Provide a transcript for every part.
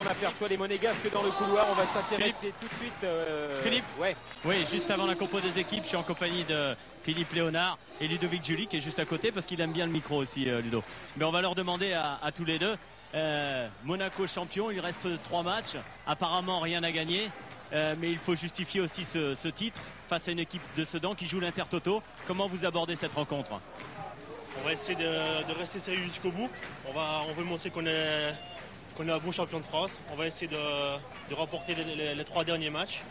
On aperçoit les Monégasques dans le couloir. On va s'intéresser tout de suite. Philippe, ouais. Oui, juste avant la compo des équipes, je suis en compagnie de Philippe Léonard et Ludovic Julie qui est juste à côté parce qu'il aime bien le micro aussi, Ludo. Mais on va leur demander à tous les deux. Monaco champion, il reste 3 matchs. Apparemment, rien à gagner. Mais il faut justifier aussi ce titre face à une équipe de Sedan qui joue l'Intertoto. Comment vous abordez cette rencontre? On va essayer de rester sérieux jusqu'au bout. On veut montrer qu'on est un bon champion de France. On va essayer de remporter les 3 derniers matchs.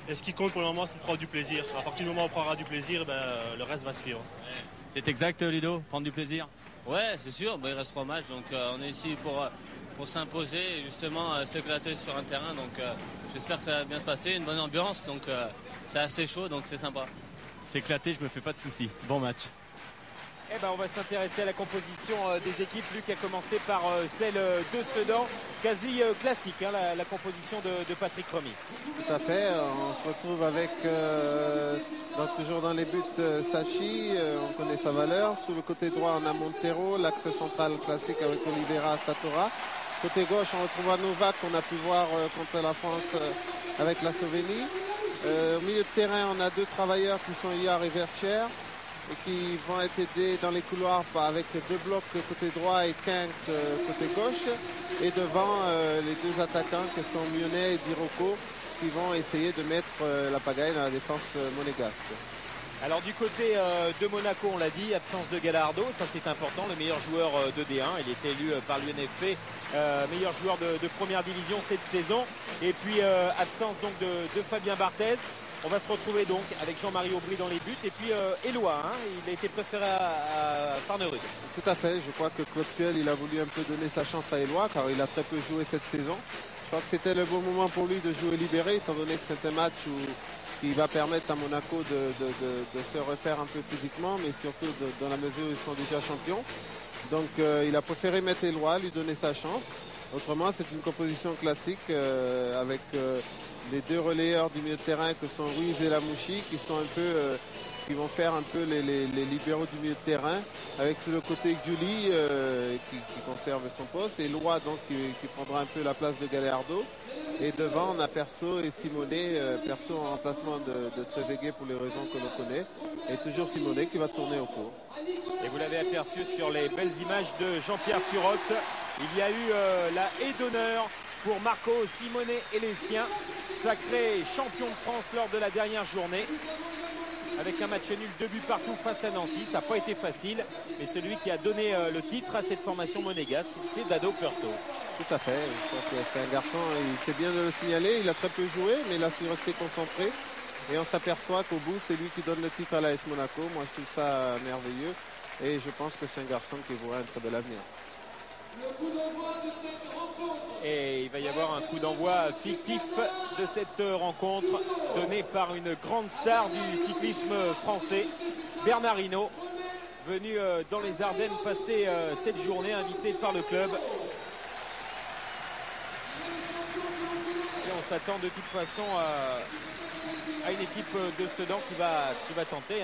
Et ce qui compte pour le moment, c'est de prendre du plaisir. À partir du moment où on prendra du plaisir, le reste va suivre. C'est exact, Ludo, prendre du plaisir? Ouais, c'est sûr. Il reste 3 matchs. Donc on est ici pour s'imposer et justement s'éclater sur un terrain. Donc j'espère que ça va bien se passer. Une bonne ambiance. Donc c'est assez chaud, donc c'est sympa. S'éclater, je me fais pas de soucis. Bon match. Eh ben, on va s'intéresser à la composition des équipes. Luc a commencé par celle de Sedan, quasi classique, hein, la composition de Patrick Remy. Tout à fait, on se retrouve avec, toujours dans les buts, Sachi, on connaît sa valeur. Sous le côté droit, on a Montero, l'axe central classique avec Oliveira, Satora. Côté gauche, on retrouve Novak, qu'on a pu voir contre la France avec la Slovénie. Au milieu de terrain, on a 2 travailleurs qui sont Iar et Vercher, et qui vont être aidés dans les couloirs avec 2 blocs côté droit et Quinte côté gauche. Et devant, les 2 attaquants qui sont Mionnet et Diroko qui vont essayer de mettre la pagaille dans la défense monégasque. Alors du côté de Monaco, on l'a dit, absence de Gallardo, ça c'est important, le meilleur joueur de D1. Il est élu par l'UNFP meilleur joueur de première division cette saison. Et puis absence donc de Fabien Barthez. On va se retrouver donc avec Jean-Marie Aubry dans les buts et puis Éloi, hein, il a été préféré à Farnerud. Tout à fait, je crois que Claude Puel il a voulu un peu donner sa chance à Éloi car il a très peu joué cette saison. Je crois que c'était le bon moment pour lui de jouer libéré étant donné que c'est un match qui va permettre à Monaco de se refaire un peu physiquement mais surtout dans la mesure où ils sont déjà champions. Donc il a préféré mettre Éloi, lui donner sa chance. Autrement c'est une composition classique avec... les 2 relayeurs du milieu de terrain que sont Ruiz et Lamouchi qui vont faire un peu les libéraux du milieu de terrain avec sur le côté Giuli qui conserve son poste et Loi donc qui prendra un peu la place de Gallardo et devant on a Perso et Simonet, Perso en remplacement de Trezeguet pour les raisons que l'on connaît et toujours Simonet qui va tourner au cours. Et vous l'avez aperçu sur les belles images de Jean-Pierre Turotte, il y a eu la haie d'honneur pour Marco Simonet et les siens, sacré champion de France lors de la dernière journée. Avec un match nul, 2 buts partout face à Nancy, ça n'a pas été facile. Mais celui qui a donné le titre à cette formation monégasque, c'est Dado Perso. Tout à fait, je crois que c'est un garçon, il sait bien de le signaler, il a très peu joué, mais il a su rester concentré. Et on s'aperçoit qu'au bout, c'est lui qui donne le titre à l'AS Monaco. Moi, je trouve ça merveilleux. Et je pense que c'est un garçon qui voit un très bel avenir. Et il va y avoir un coup d'envoi fictif de cette rencontre donné par une grande star du cyclisme français, Bernard Hinault, venu dans les Ardennes passer cette journée, invité par le club. Et on s'attend de toute façon à une équipe de Sedan qui va tenter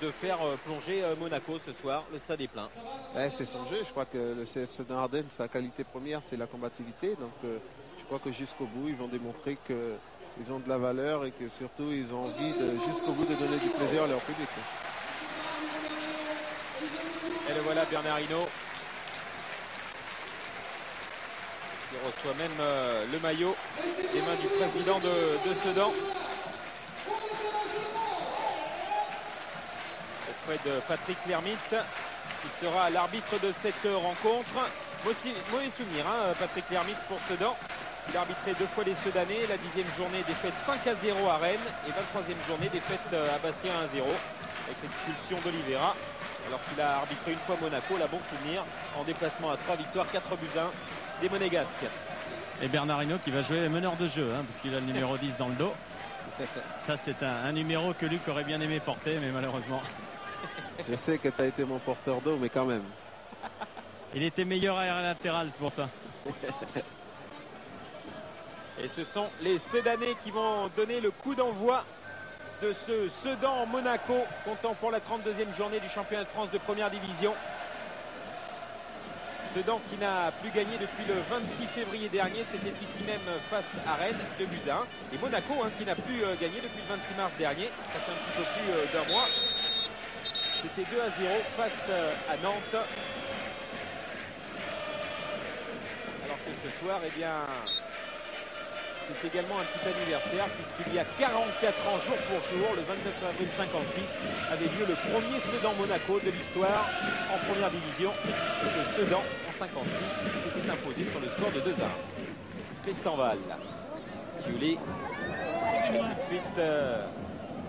de faire plonger Monaco ce soir. Le stade est plein. Ouais, c'est son jeu. Je crois que le CS Sedan Ardennes, sa qualité première, c'est la combativité. Donc je crois que jusqu'au bout, ils vont démontrer qu'ils ont de la valeur et que surtout, ils ont envie jusqu'au bout de donner du plaisir à leur public. Et le voilà, Bernard Hinault, qui reçoit même le maillot des mains du président de Sedan. Auprès de Patrick Lermite, qui sera l'arbitre de cette rencontre. Mauvais souvenir, hein, Patrick Lermite pour Sedan. Il a arbitré 2 fois les Sedanais, la 10e journée défaite 5-0 à Rennes et 23e journée défaite à Bastia 1-0 avec l'expulsion d'Oliveira. Alors qu'il a arbitré une fois Monaco, la bon souvenir, en déplacement à 3 victoires, 4 buts 1 des Monégasques. Et Bernard Hinault qui va jouer meneur de jeu, hein, parce qu'il a le numéro 10 dans le dos. Ça c'est un numéro que Luc aurait bien aimé porter, mais malheureusement. Je sais que tu as été mon porteur d'eau, mais quand même. Il était meilleur arrière latéral, c'est pour ça. Et ce sont les Sedanais qui vont donner le coup d'envoi de ce Sedan-Monaco, comptant pour la 32e journée du championnat de France de première division. Sedan qui n'a plus gagné depuis le 26 février dernier, c'était ici même face à Rennes, 2-1. Et Monaco qui n'a plus gagné depuis le 26 mars dernier, ça fait un petit peu plus d'un mois. C'était 2-0 face à Nantes. Alors que ce soir, eh bien, c'est également un petit anniversaire puisqu'il y a 44 ans jour pour jour, le 29 avril 56, avait lieu le premier Sedan-Monaco de l'histoire en première division. Et le Sedan, en 56, s'était imposé sur le score de 2-1. Christenval, Giuly, et tout de suite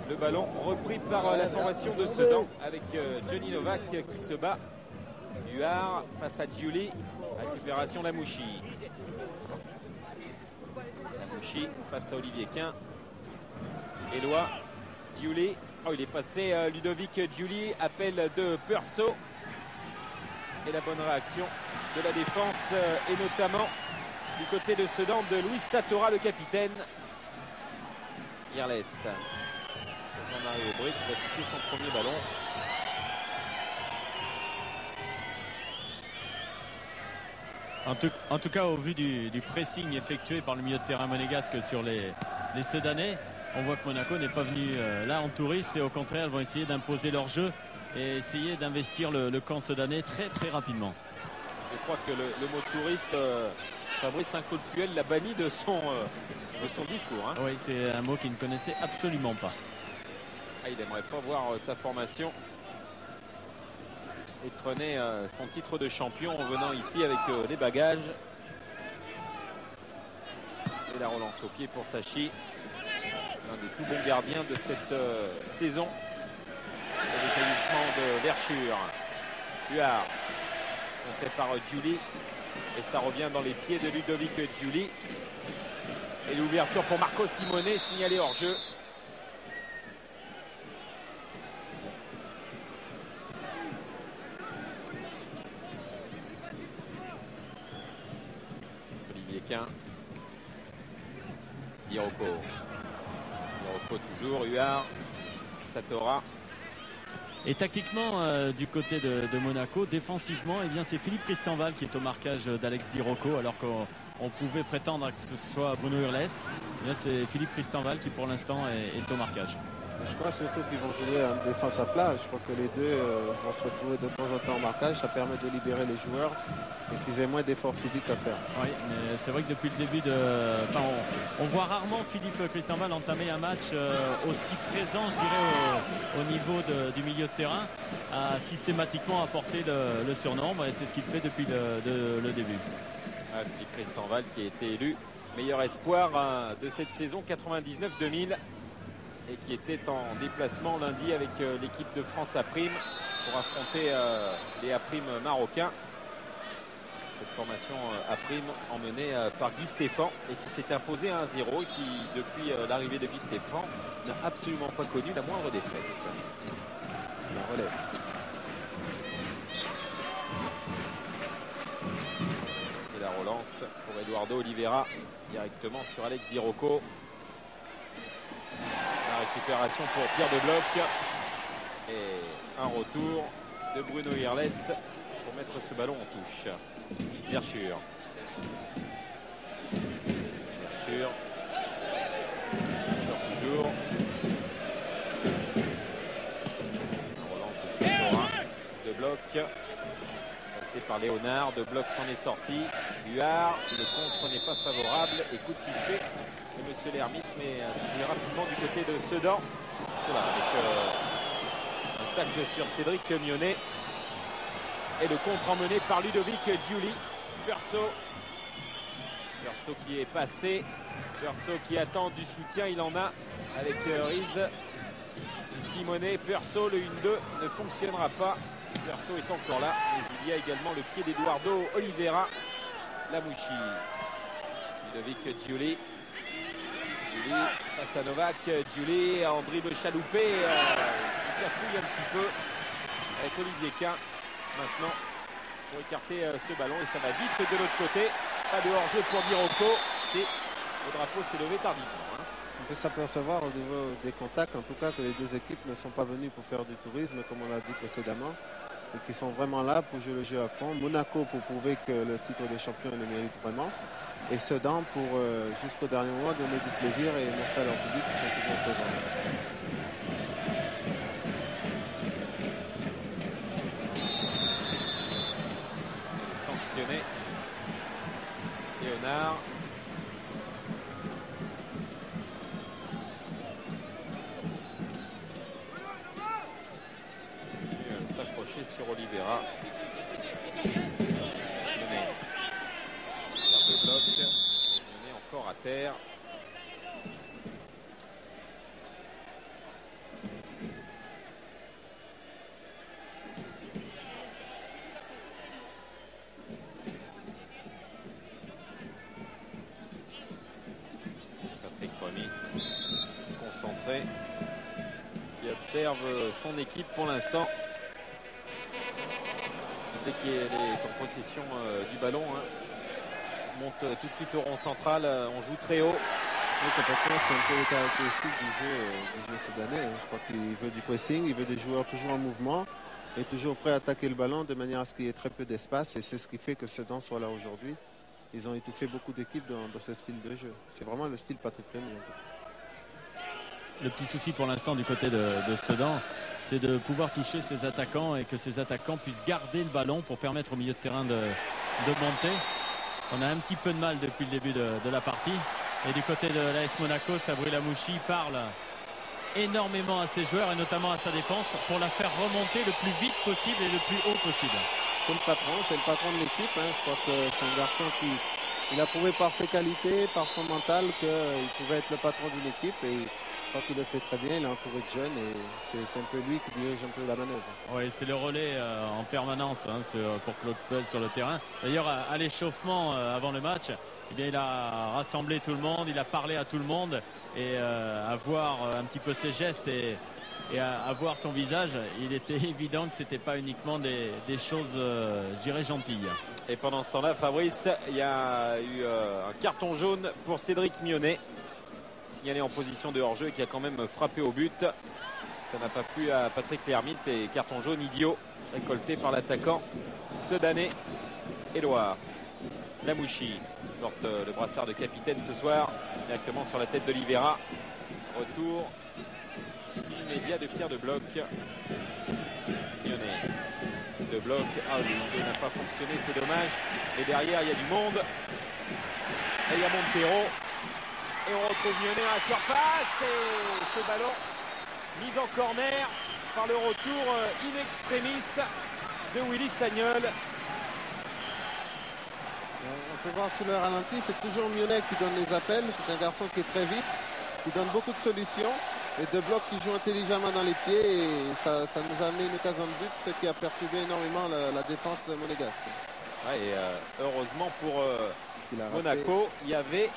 le ballon repris par la formation de Sedan avec Johnny Novak qui se bat. Huard face à Giuly, récupération Lamouchi. Face à Olivier Quint. Éloi, Giuly. Oh, il est passé. Ludovic Giuly, appel de Perso. Et la bonne réaction de la défense, et notamment du côté de Sedan de Luis Satora, le capitaine. Irles. Jean-Marie Aubry qui va toucher son premier ballon. En tout cas, au vu du pressing effectué par le milieu de terrain monégasque sur les Sedanais, on voit que Monaco n'est pas venu là en touriste et au contraire, ils vont essayer d'imposer leur jeu et essayer d'investir le camp sedanais très très rapidement. Je crois que le mot touriste, Fabrice Incaude-Puel l'a banni de son discours. Oui, c'est un mot qu'il ne connaissait absolument pas. Il n'aimerait pas voir sa formation étrener son titre de champion en venant ici avec les bagages. Et la relance au pied pour Sachi, l'un des tout bons gardiens de cette saison. Le défaillissement de Verschure. Huard, fait par Giuly, et ça revient dans les pieds de Ludovic Giuly. Et l'ouverture pour Marco Simone, signalé hors jeu. Iroko toujours, Huard, Satora. Et tactiquement, du côté de Monaco, défensivement, eh bien c'est Philippe Christenval qui est au marquage d'Alex Dirocco, alors qu'on pouvait prétendre que ce soit Bruno Urles. C'est Philippe Christenval qui pour l'instant est au marquage. Je crois surtout qu'ils vont jouer en défense à plat. Je crois que les deux vont se retrouver de temps en temps en marquage. Ça permet de libérer les joueurs et qu'ils aient moins d'efforts physiques à faire. Oui, mais c'est vrai que depuis le début on voit rarement Philippe Christenval entamer un match aussi présent, je dirais, au niveau du milieu de terrain, à systématiquement apporter le surnombre, et c'est ce qu'il fait depuis le début. Philippe Christenval qui a été élu meilleur espoir de cette saison 99-2000. Et qui était en déplacement lundi avec l'équipe de France A-Prime pour affronter les A-Prime marocains. Cette formation A-Prime emmenée par Guy Stéphane et qui s'est imposée 1-0 et qui, depuis l'arrivée de Guy Stéphane, n'a absolument pas connu la moindre défaite. La relève. Et la relance pour Eduardo Oliveira directement sur Alex Dirocco. La récupération pour Pierre de Bloc et un retour de Bruno Irles pour mettre ce ballon en touche. Verschure toujours. La relance de Saint-Laurent. De Bloc passé par Léonard. De Bloc s'en est sorti. Huard, le contre n'est pas favorable et coup de sifflet de Monsieur l'Hermite, mais si je vais rapidement du côté de Sedan, voilà, avec un tacle sur Cédric Mionnet et le contre emmené par Ludovic Giuly. Perso qui est passé, Perso qui attend du soutien, il en a avec Riz, Simonet. Perso, le 1-2 ne fonctionnera pas. Perso est encore là, mais il y a également le pied d'Eduardo Oliveira. Lamouchi, Ludovic Giuly. Face à Novak, Giuly en dribble chaloupé, qui cafouille un petit peu avec Olivier Quint maintenant pour écarter ce ballon, et ça va vite de l'autre côté. Pas de hors-jeu pour Dirocco, le drapeau s'est levé tardivement. On peut s'apercevoir au niveau des contacts, en tout cas, que les deux équipes ne sont pas venues pour faire du tourisme, comme on l'a dit précédemment. et qui sont vraiment là pour jouer le jeu à fond. Monaco pour prouver que le titre de champion le mérite vraiment. Et Sedan pour jusqu'au dernier moment donner du plaisir et montrer à leur public qu'ils sont toujours présents. Sanctionné. Léonard. S'accrocher sur Oliveira. Lyonnais. De bloc. Lyonnais encore à terre. Patrick Remy, concentré, qui observe son équipe pour l'instant. Dès qu'il est en possession du ballon, hein, monte tout de suite au rond central, on joue très haut. Oui, complètement, c'est un peu les caractéristiques du jeu soudanais. Je crois qu'il veut du pressing, il veut des joueurs toujours en mouvement et toujours prêts à attaquer le ballon de manière à ce qu'il y ait très peu d'espace. Et c'est ce qui fait que Sedan soit là aujourd'hui. Ils ont étouffé beaucoup d'équipes dans ce style de jeu. C'est vraiment le style Patrick Remy. Le petit souci pour l'instant du côté de Sedan, c'est de pouvoir toucher ses attaquants et que ces attaquants puissent garder le ballon pour permettre au milieu de terrain de monter. On a un petit peu de mal depuis le début de la partie. Et du côté de l'AS Monaco, Sabri Lamouchi parle énormément à ses joueurs et notamment à sa défense pour la faire remonter le plus vite possible et le plus haut possible. C'est le patron de l'équipe. Hein. Je crois que c'est un garçon qui il a prouvé par ses qualités, par son mental qu'il pouvait être le patron d'une équipe. Et je crois qu'il le fait très bien. Il est entouré de jeunes et c'est un peu lui qui dirige un peu la manœuvre. Oui, c'est le relais en permanence hein, pour Claude Puel sur le terrain. D'ailleurs, à l'échauffement avant le match, eh bien, il a rassemblé tout le monde, il a parlé à tout le monde et à voir un petit peu ses gestes et à voir son visage, il était évident que ce n'était pas uniquement des choses, je dirais, gentilles. Et pendant ce temps-là, Fabrice, il y a eu un carton jaune pour Cédric Mionnet, signalé en position de hors-jeu, qui a quand même frappé au but. Ça n'a pas plu à Patrick Lermite et carton jaune idiot récolté par l'attaquant Sedanais Éloire. Lamouchi porte le brassard de capitaine ce soir, directement sur la tête d'Oliveira. Retour immédiat de Pierre de Bloc. Lyonnais. De Bloc. Ah, le n'a pas fonctionné, c'est dommage. Mais derrière, il y a du monde. Et il y a Montero. Et on retrouve Lyonnais à la surface. Et ce ballon mis en corner par le retour in extremis de Willy Sagnol. On peut voir sur le ralenti, c'est toujours Mionnet qui donne les appels. C'est un garçon qui est très vif, qui donne beaucoup de solutions. Et De Bloc qui joue intelligemment dans les pieds. Et ça nous a amené une occasion de but, ce qui a perturbé énormément la défense monégasque. Ouais, et heureusement pour Monaco, il y avait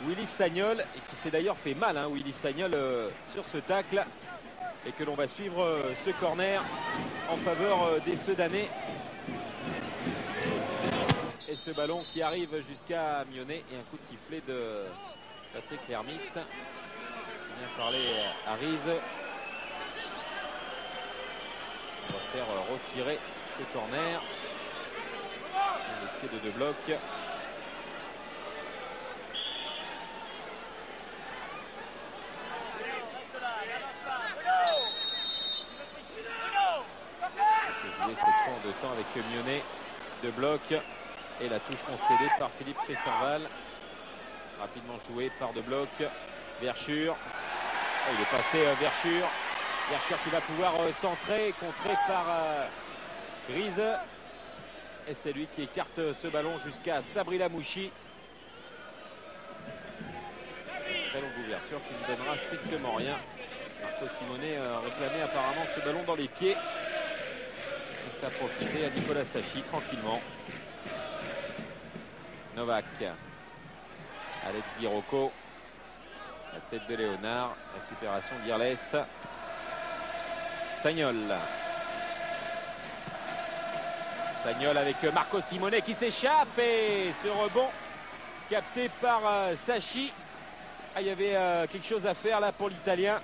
Willy Sagnol, et qui s'est d'ailleurs fait mal, hein, Willy Sagnol, sur ce tacle. Et que l'on va suivre ce corner en faveur des Sedanais. Et ce ballon qui arrive jusqu'à Mionnet et un coup de sifflet de Patrick Lermite. Bien parlé à Rize. On va faire retirer ce corner. Les pieds de Bloc. C'est joué cette fois en 2 temps avec Mionnet, De Bloc. Et la touche concédée par Philippe Christenval. Rapidement joué par De Bloc. Verschure. Oh, il est passé Verschure. Verschure qui va pouvoir centrer, contré par Rize. Et c'est lui qui écarte ce ballon jusqu'à Sabri Lamouchi. Très longue ouverture qui ne donnera strictement rien. Marco Simonet réclamait apparemment ce ballon dans les pieds. Et ça a profité à Nicolas Sachi tranquillement. Novak. Alex Di Rocco. La tête de Léonard. Récupération d'Irles. Sagnol. Sagnol avec Marco Simonet qui s'échappe. Et ce rebond capté par Sachi. Ah, il y avait quelque chose à faire là pour l'Italien.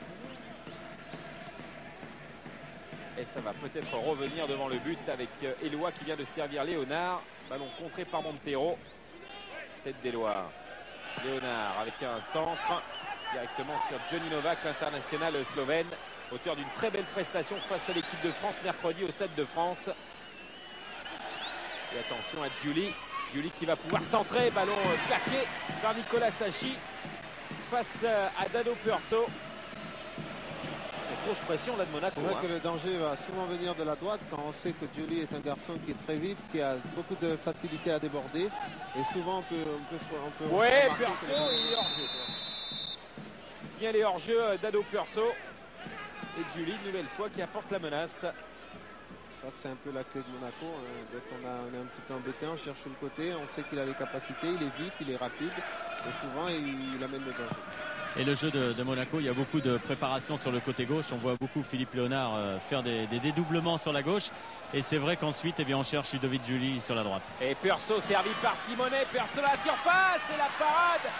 Et ça va peut-être revenir devant le but avec Éloi qui vient de servir Léonard. Ballon contré par Montero. Tête d'Éloi. Léonard avec un centre directement sur Johnny Novak, l'international slovène, auteur d'une très belle prestation face à l'équipe de France mercredi au Stade de France. Et attention à Giuli. Giuli qui va pouvoir centrer. Ballon claqué par Nicolas Sachi face à Dado Perso. Grosse pression là de Monaco. C'est vrai que le danger va souvent venir de la droite quand on sait que Giuli est un garçon qui est très vif, qui a beaucoup de facilité à déborder. Et souvent on peut ouais, Perso, il est hors-jeu. Signalé hors-jeu d'Ado Perso. Et Giuli, une nouvelle fois, qui apporte la menace. Je crois que c'est un peu la clé de Monaco. Dès qu'on est un petit peu embêté, on cherche le côté. On sait qu'il a les capacités, il est vif, il est rapide. Et souvent, il amène le danger. Et le jeu de Monaco, il y a beaucoup de préparation sur le côté gauche. On voit beaucoup Philippe Léonard faire des dédoublements sur la gauche. Et c'est vrai qu'ensuite, on cherche Ludovic Giuli sur la droite. Et Perso servi par Simonet. Perso à la surface. Et la parade.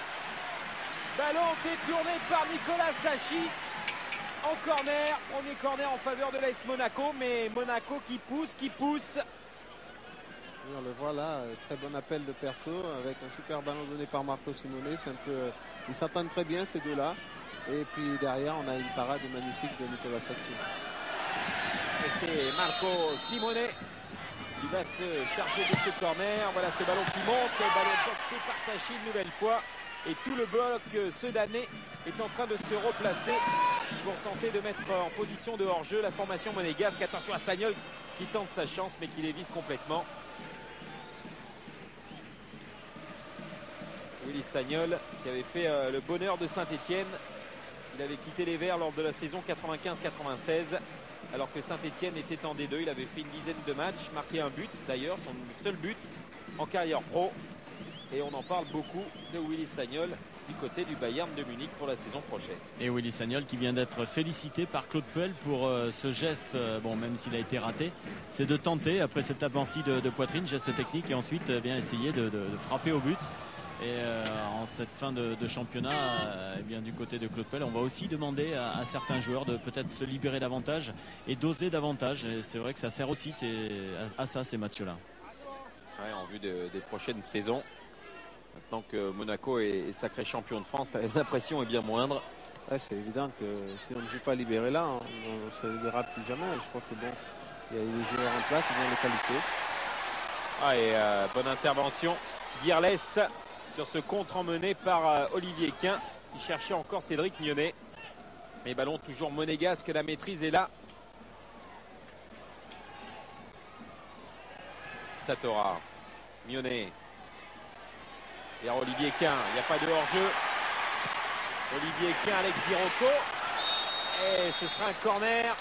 Ballon détourné par Nicolas Sachi. En corner. Premier corner en faveur de l'AS Monaco. Mais Monaco qui pousse. On le voit là, très bon appel de Perso avec un super ballon donné par Marco Simone. C'est un peu, ils s'entendent très bien ces deux-là. Et puis derrière, on a une parade magnifique de Nicolas Sachi. Et c'est Marco Simone qui va se charger de ce corner. Voilà ce ballon qui monte, le ballon boxé par Sachi une nouvelle fois. Et tout le bloc sedanais est en train de se replacer pour tenter de mettre en position de hors-jeu la formation monégasque. Attention à Sagnol qui tente sa chance mais qui dévisse complètement. Willy Sagnol qui avait fait le bonheur de Saint-Etienne. Il avait quitté les Verts lors de la saison 95-96 alors que Saint-Etienne était en D2. Il avait fait une dizaine de matchs, marqué un but d'ailleurs, son seul but en carrière pro. Et on en parle beaucoup de Willy Sagnol du côté du Bayern de Munich pour la saison prochaine. Et Willy Sagnol qui vient d'être félicité par Claude Puel pour ce geste, bon, même s'il a été raté, c'est de tenter après cette amortie de poitrine, geste technique, et ensuite bien essayer de frapper au but. Et en cette fin de championnat, bien du côté de Claude Puel, on va aussi demander à certains joueurs de peut-être se libérer davantage et d'oser davantage. Et c'est vrai que ça sert aussi à ça, ces matchs-là. Ouais, en vue des prochaines saisons. Maintenant que Monaco est sacré champion de France, la pression est bien moindre. Ouais, c'est évident que si on ne joue pas libéré là, on ne se libérera plus jamais. Je crois que bon, il y a les joueurs en place, ils ont les qualités. Ah, et bonne intervention d'Irles sur ce contre emmené par Olivier Quin qui cherchait encore Cédric Mionnet. Mais ballon toujours monégasque, la maîtrise est là. Satora, Mionnet vers Olivier Quin, il n'y a pas de hors-jeu. Olivier Quin, Alex Di Rocco. Et ce sera un corner.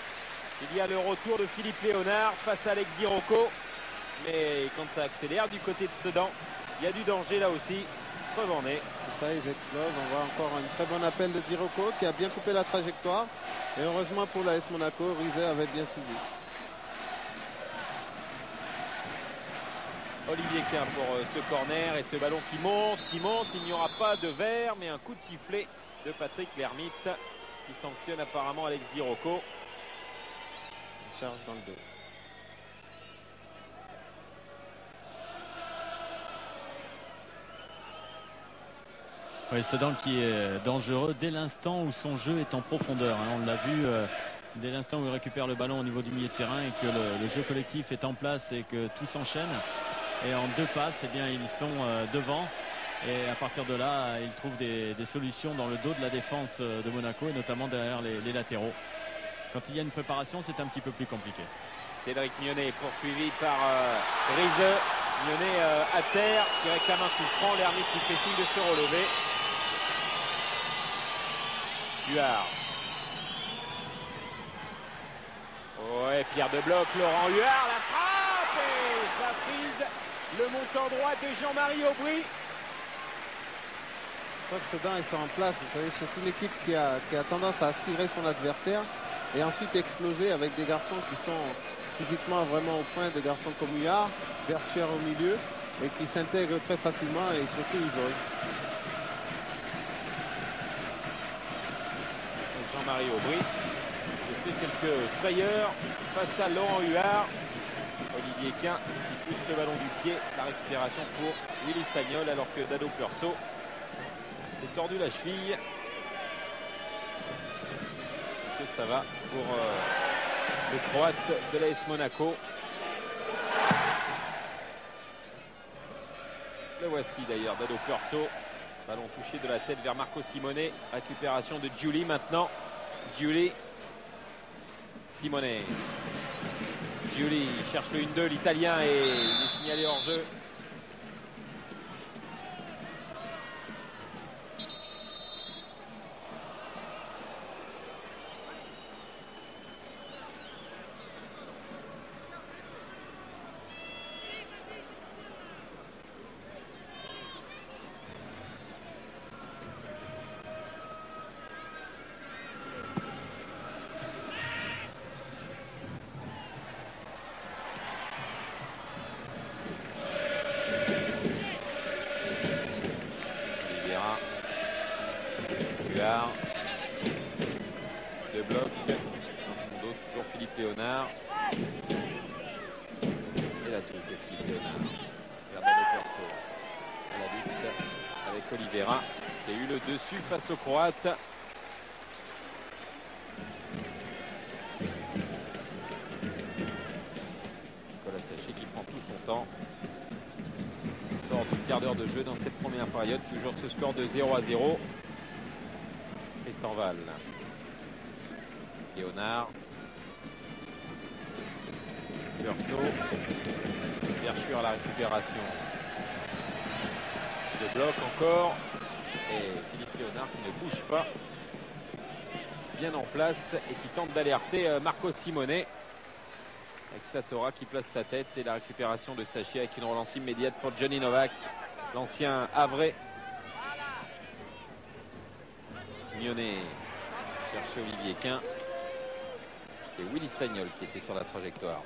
Il y a le retour de Philippe Léonard face à Alex Di Rocco. Mais quand ça accélère du côté de Sedan, il y a du danger là aussi. Preuve en est. C'est ça, ils explosent. On voit encore un très bon appel de Di Rocco qui a bien coupé la trajectoire. Et heureusement pour l'AS Monaco, Rizet avait bien suivi. Olivier Quin pour ce corner et ce ballon qui monte. Il n'y aura pas de vert, mais un coup de sifflet de Patrick Lermite qui sanctionne apparemment Alex Di Rocco. Il charge dans le dos. Oui, Sedan qui est dangereux dès l'instant où son jeu est en profondeur. On l'a vu dès l'instant où il récupère le ballon au niveau du milieu de terrain et que le jeu collectif est en place et que tout s'enchaîne. Et en deux passes, eh bien, ils sont devant. Et à partir de là, ils trouvent des solutions dans le dos de la défense de Monaco et notamment derrière les latéraux. Quand il y a une préparation, c'est un petit peu plus compliqué. Cédric Mionnet poursuivi par Rise. Mionnet à terre qui réclame un coup franc. Lermite qui fait signe de se relever. Huard. Ouais, Pierre de bloc, Laurent Huard, la frappe et ça frise le montant droit de Jean-Marie Aubry. Je crois que Sedan, ils sont en place. Vous savez, c'est une équipe qui a tendance à aspirer son adversaire et ensuite exploser avec des garçons qui sont physiquement vraiment au point, des garçons comme Huard, Vertuer au milieu et qui s'intègrent très facilement et surtout ils osent. Jean-Marie Aubry s'est fait quelques frayeurs face à Laurent Huard. Olivier Quint qui pousse ce ballon du pied. La récupération pour Willy Sagnol alors que Dado Purso s'est tordu la cheville. Que ça va pour le Croate de l'AS Monaco. Le voici d'ailleurs, Dado Purso. Ballon touché de la tête vers Marco Simone. Récupération de Giuli maintenant. Giuli. Simone. Giuli cherche le 1-2, l'Italien, et il est signalé hors jeu. De bloc dans son dos, toujours Philippe Léonard. Et la touche de Philippe Léonard vers Dado Purso à la lutte avec Oliveira qui a eu le dessus face aux Croates. Nicolas Sachet qui prend tout son temps. Il sort du quart d'heure de jeu dans cette première période. Toujours ce score de 0-0. Tristan Val. Léonard. Purso. Verschure à la récupération. De bloc encore. Et Philippe Léonard qui ne bouge pas. Bien en place et qui tente d'alerter Marco Simone. Avec Satora qui place sa tête et la récupération de Sachet avec une relance immédiate pour Johnny Novak. L'ancien Havrais. Mionnet cherche Olivier Quint. C'est Willy Sagnol qui était sur la trajectoire.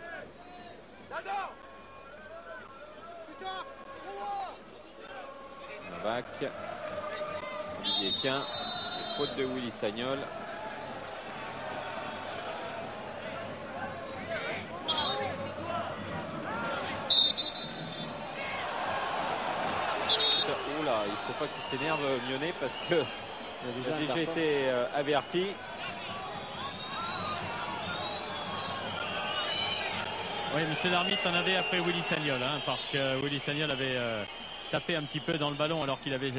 Novak. Olivier Quint. Faute de Willy Sagnol. Oula, il ne faut pas qu'il s'énerve Mionnet parce que il a déjà été averti. Oui, monsieur l'arbitre en avait après Willy Sagnol, hein, parce que Willy Sagnol avait tapé un petit peu dans le ballon alors qu'il avait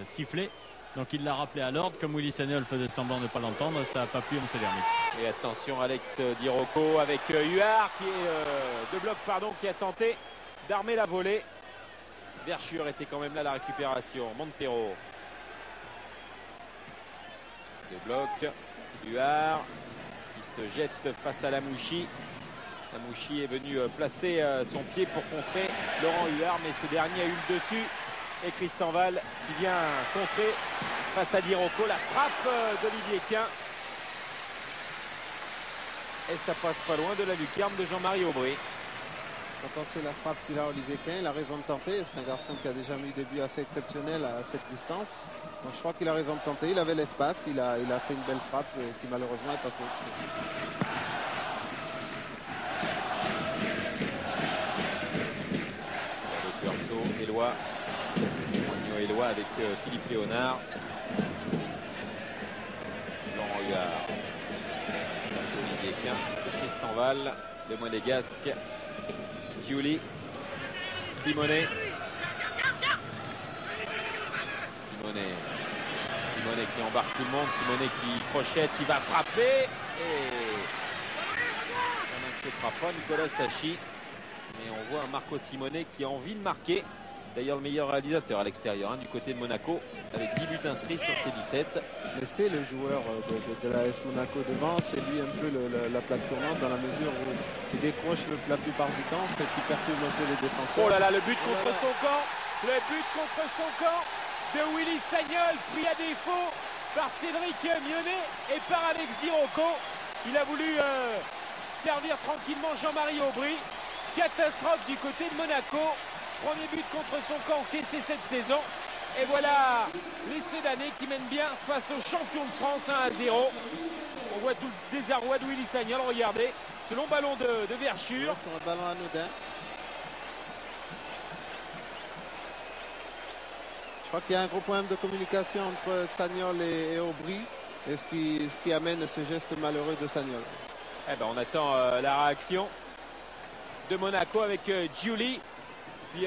sifflé. Donc il l'a rappelé à l'ordre. Comme Willy Sagnol faisait semblant de ne pas l'entendre, ça n'a pas plu à monsieur l'arbitre. Et attention, Alex Di Rocco avec Huard qui est de bloc, pardon, qui a tenté d'armer la volée. Verschure était quand même là, la récupération. Montero. De bloc. Huard qui se jette face à Lamouchi. Lamouchi est venu placer son pied pour contrer Laurent Huard, mais ce dernier a eu le dessus. Et Tristan Val qui vient contrer face à Di Rocco. La frappe d'Olivier Quint. Et ça passe pas loin de la lucarne de Jean-Marie Aubry. Quand c'est la frappe qu'il a Olivier Quint, il a raison de tenter. C'est un garçon qui a déjà mis des buts assez exceptionnels à cette distance. Donc je crois qu'il a raison de tenter. Il avait l'espace. Il a fait une belle frappe qui malheureusement est passée au-dessus. Éloi. Éloi avec Philippe Léonard. Laurent Huard. Cherche Olivier Quint. C'est Tristan Val. Le Monégasque. Giuli. Simone. Simone qui embarque tout le monde. Simone qui crochette, qui va frapper. Et ça n'inquiétera pas Nicolas Sacchi. Mais on voit un Marco Simone qui a envie de marquer. D'ailleurs le meilleur réalisateur à l'extérieur du côté de Monaco avec 10 buts inscrits sur ses 17. Mais c'est le joueur de l'AS Monaco devant, c'est lui un peu la plaque tournante dans la mesure où il décroche la plupart du temps, c'est qui perturbe un peu les défenseurs. Oh là là, le but contre son camp, le but contre son camp de Willy Sagnol pris à défaut par Cédric Mionnet et par Alex Di Rocco. Il a voulu servir tranquillement Jean-Marie Aubry. Catastrophe du côté de Monaco. Premier but contre son camp encaissé cette saison. Et voilà les Sedanais qui mènent bien face aux champions de France 1-0. On voit tout le désarroi de Willy Sagnol. Regardez, Ce long ballon de Verschure. Sur un ballon anodin. Je crois qu'il y a un gros problème de communication entre Sagnol et Aubry. Et ce qui amène ce geste malheureux de Sagnol. Eh ben, on attend la réaction de Monaco avec Giuli. Puis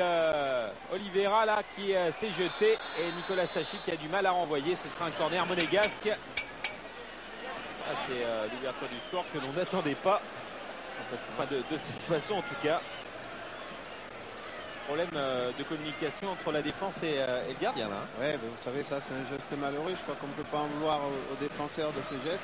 Oliveira là qui s'est jeté et Nicolas Sacchi qui a du mal à renvoyer. Ce sera un corner monégasque. Ah, c'est l'ouverture du score que l'on n'attendait pas. Enfin de cette façon en tout cas. Problème de communication entre la défense et le gardien là. Ouais, vous savez, ça c'est un geste malheureux. Je crois qu'on ne peut pas en vouloir aux défenseurs de ces gestes.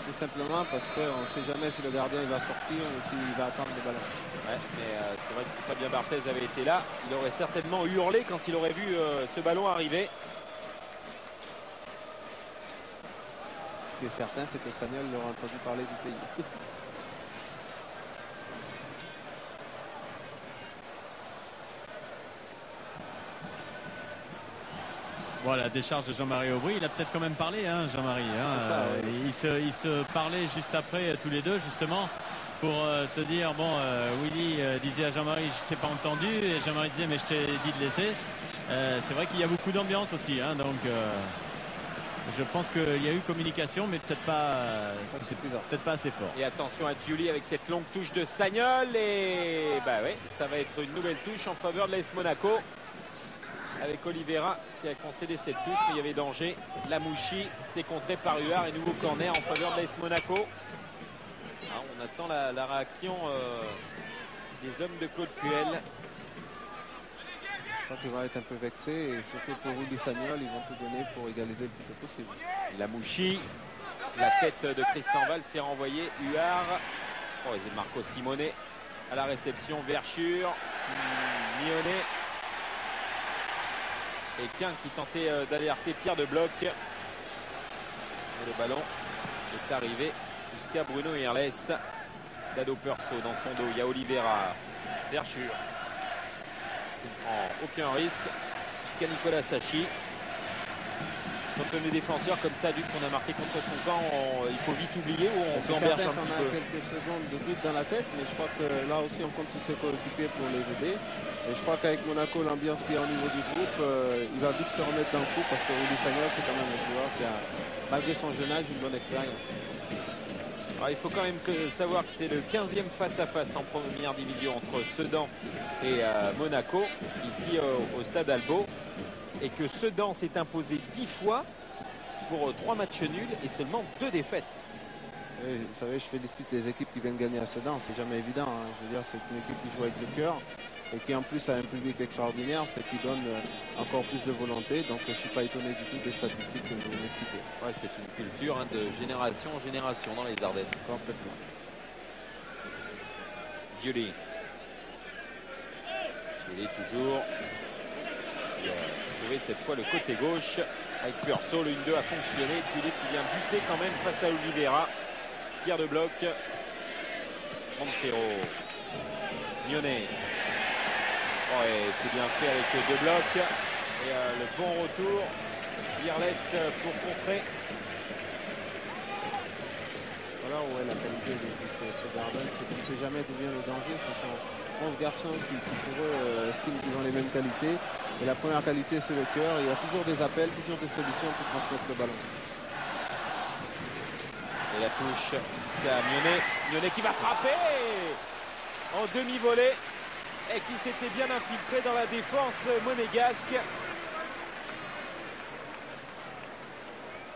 Tout simplement parce qu'on ne sait jamais si le gardien il va sortir ou s'il va attendre le ballon. Ouais, mais c'est vrai que si Fabien Barthez avait été là, il aurait certainement hurlé quand il aurait vu ce ballon arriver. Ce qui est certain, c'est que Sagnol l'aura entendu parler du pays. Voilà, décharge de Jean-Marie Aubry. Il a peut-être quand même parlé, hein, Jean-Marie. Hein, c'est ça, oui. Ils se parlaient juste après, tous les deux, justement, pour se dire, bon, Willy disait à Jean-Marie, je t'ai pas entendu, et Jean-Marie disait, mais je t'ai dit de laisser. C'est vrai qu'il y a beaucoup d'ambiance aussi, hein, donc je pense qu'il y a eu communication, mais peut-être pas, peut-être pas assez fort. Et attention à Giuli avec cette longue touche de Sagnol, et bah ouais, ça va être une nouvelle touche en faveur de l'AS Monaco. Avec Oliveira qui a concédé cette touche, mais il y avait danger. Lamouchi, c'est contré par Huard et nouveau corner en faveur de l'AS Monaco. Alors, on attend la réaction des hommes de Claude Puel. Je crois qu'ils vont être un peu vexés et surtout pour Willy Sagnol, ils vont tout donner pour égaliser le plus tôt possible. Lamouchi, la tête de Tristan Valls s'est renvoyée. Huard, oh, c'est Marco Simone à la réception. Verschure, Mionnet. Et Quin qui tentait d'alerter Pierre de Bloc. Et le ballon est arrivé jusqu'à Bruno Irles. Dado Perso dans son dos. Il y a Oliveira. Verschure. Il ne prend aucun risque. Jusqu'à Nicolas Sacchi. Quand on est défenseur comme ça, vu qu'on a marqué contre son camp, il faut vite oublier ou on s'emberge un petit peu. On a quelques secondes de doute dans la tête, mais je crois que là aussi on compte sur ses coéquipiers pour les aider. Et je crois qu'avec Monaco, l'ambiance qui est au niveau du groupe, il va vite se remettre dans le coup parce que Willy Sagnol, c'est quand même un joueur qui a, malgré son jeune âge, une bonne expérience. Alors, il faut quand même savoir que c'est le 15e face-à-face en première division entre Sedan et Monaco, ici au stade Albo. Et que Sedan s'est imposé 10 fois pour 3 matchs nuls et seulement 2 défaites. Oui, vous savez, je félicite les équipes qui viennent gagner à Sedan, c'est jamais évident. Hein. Je veux dire, c'est une équipe qui joue avec le cœur et qui en plus a un public extraordinaire, ce qui donne encore plus de volonté. Donc je ne suis pas étonné du tout des statistiques que vous venez de citer. Ouais, c'est une culture hein, de génération en génération dans les Ardennes. Complètement. Giuli toujours. Il a trouvé cette fois le côté gauche avec Perso. Le 1-2 a fonctionné. Giuli qui vient buter quand même face à Oliveira. Pierre de Bloc. Montero. Mionnet. Oh, c'est bien fait avec De Bloc. Et le bon retour. Irles pour contrer. Voilà où est la qualité de ce Garden. C'est qu'on ne sait jamais d'où vient le danger. Ce sont 11 garçons qui pour eux estiment qu'ils ont les mêmes qualités. Et la première qualité, c'est le cœur. Il y a toujours des appels, toujours des solutions pour transmettre le ballon. Et la touche jusqu'à Mionnet. Mionnet qui va frapper en demi-volée et qui s'était bien infiltré dans la défense monégasque.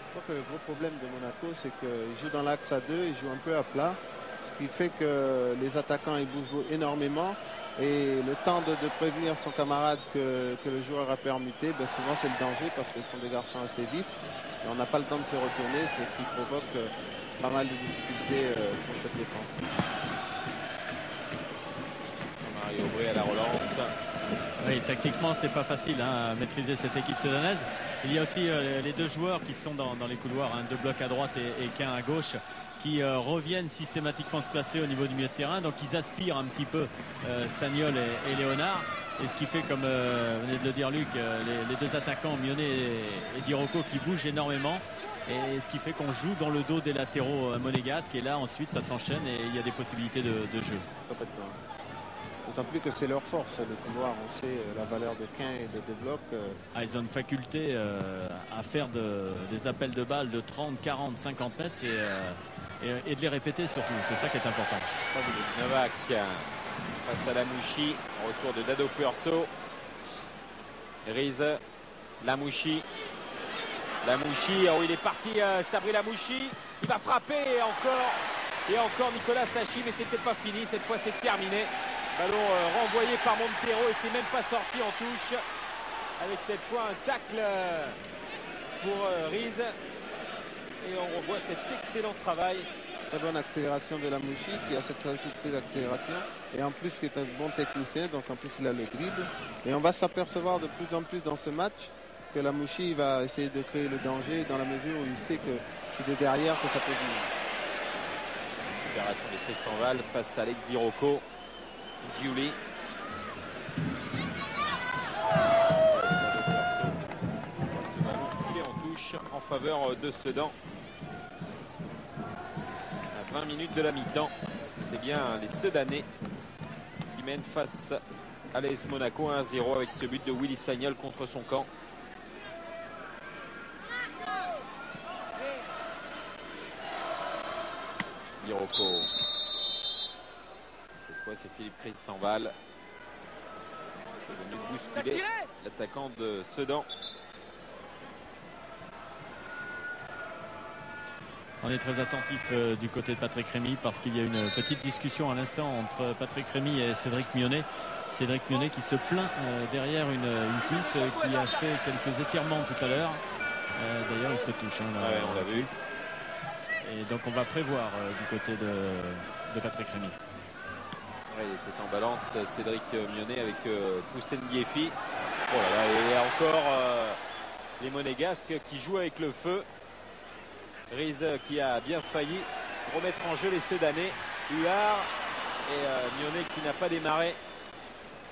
Je crois que le gros problème de Monaco, c'est qu'ils jouent dans l'axe à 2, ils jouent un peu à plat. Ce qui fait que les attaquants ils bougent énormément. Et le temps de prévenir son camarade que le joueur a permuté, ben souvent c'est le danger parce que ce sont des garçons assez vifs. Et on n'a pas le temps de se retourner, ce qui provoque pas mal de difficultés pour cette défense. Mario Aubry à la relance. Oui, tactiquement, c'est pas facile hein, à maîtriser cette équipe sedanaise. Il y a aussi les deux joueurs qui sont dans les couloirs, hein, De Bloc à droite et Quin à gauche, qui reviennent systématiquement se placer au niveau du milieu de terrain. Donc ils aspirent un petit peu Sagnol et Léonard. Et ce qui fait, comme venait de le dire Luc, les deux attaquants, Mionnet et Di Rocco, qui bougent énormément. Et ce qui fait qu'on joue dans le dos des latéraux monégasques. Et là, ensuite, ça s'enchaîne et il y a des possibilités de jeu. Complètement. D'autant plus que c'est leur force, le couloir. On sait la valeur de Quin et de bloc. Ils ont une faculté à faire des appels de balles de 30, 40, 50 mètres et de les répéter surtout. C'est ça qui est important. Novak face à Lamouchi. Retour de Dado Puerso. Riz, Lamouchi. Lamouchi, oh, il est parti, Sabri Lamouchi. Il va frapper encore. Et encore Nicolas Sachi, mais c'est peut-être pas fini. Cette fois, c'est terminé. Ballon renvoyé par Montero et c'est même pas sorti en touche. Avec cette fois un tacle pour Riz. Et on revoit cet excellent travail. Très bonne accélération de Lamouchi qui a cette faculté d'accélération. Et en plus, qui est un bon technicien, donc en plus, il a le dribble. Et on va s'apercevoir de plus en plus dans ce match que Lamouchi va essayer de créer le danger dans la mesure où il sait que c'est de derrière que ça peut venir. Récupération de Tristan Val face à Alex Di Rocco. Giuli. Ce ballon filé en touche en faveur de Sedan. À 20 minutes de la mi-temps, c'est bien les Sedanais qui mènent face à l'AS Monaco 1-0 avec ce but de Willy Sagnol contre son camp. Di Rocco. Cette fois, c'est Philippe Christenval qui est venu bousculer l'attaquant de Sedan. On est très attentif du côté de Patrick Rémy parce qu'il y a une petite discussion à l'instant entre Patrick Rémy et Cédric Mionnet. Cédric Mionnet qui se plaint derrière une cuisse qui a fait quelques étirements tout à l'heure. D'ailleurs, il se touche. Ouais, on l'a vu. Et donc, on va prévoir du côté de Patrick Rémy. Ouais, il était en balance, Cédric Mionnet avec Poussen Guéfi. Oh là là, et encore les Monégasques qui jouent avec le feu. Riz qui a bien failli remettre en jeu les Sedanais. Huard et Mionnet qui n'a pas démarré.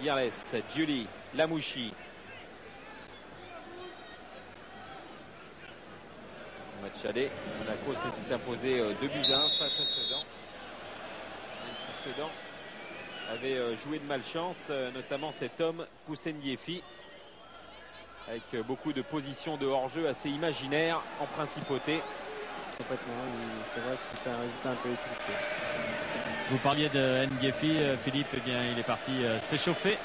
Yarles, Giuli, Lamouchi. Match aller. Monaco s'est imposé 2-1 face à Sedan. Même si Sedan avait joué de malchance, notamment cet homme, Poussen Guéfi, avec beaucoup de positions de hors-jeu assez imaginaires en principauté. Complètement, c'est vrai que c'est un résultat un peu étriqué. Vous parliez de Nguefi, Philippe, eh bien, il est parti s'échauffer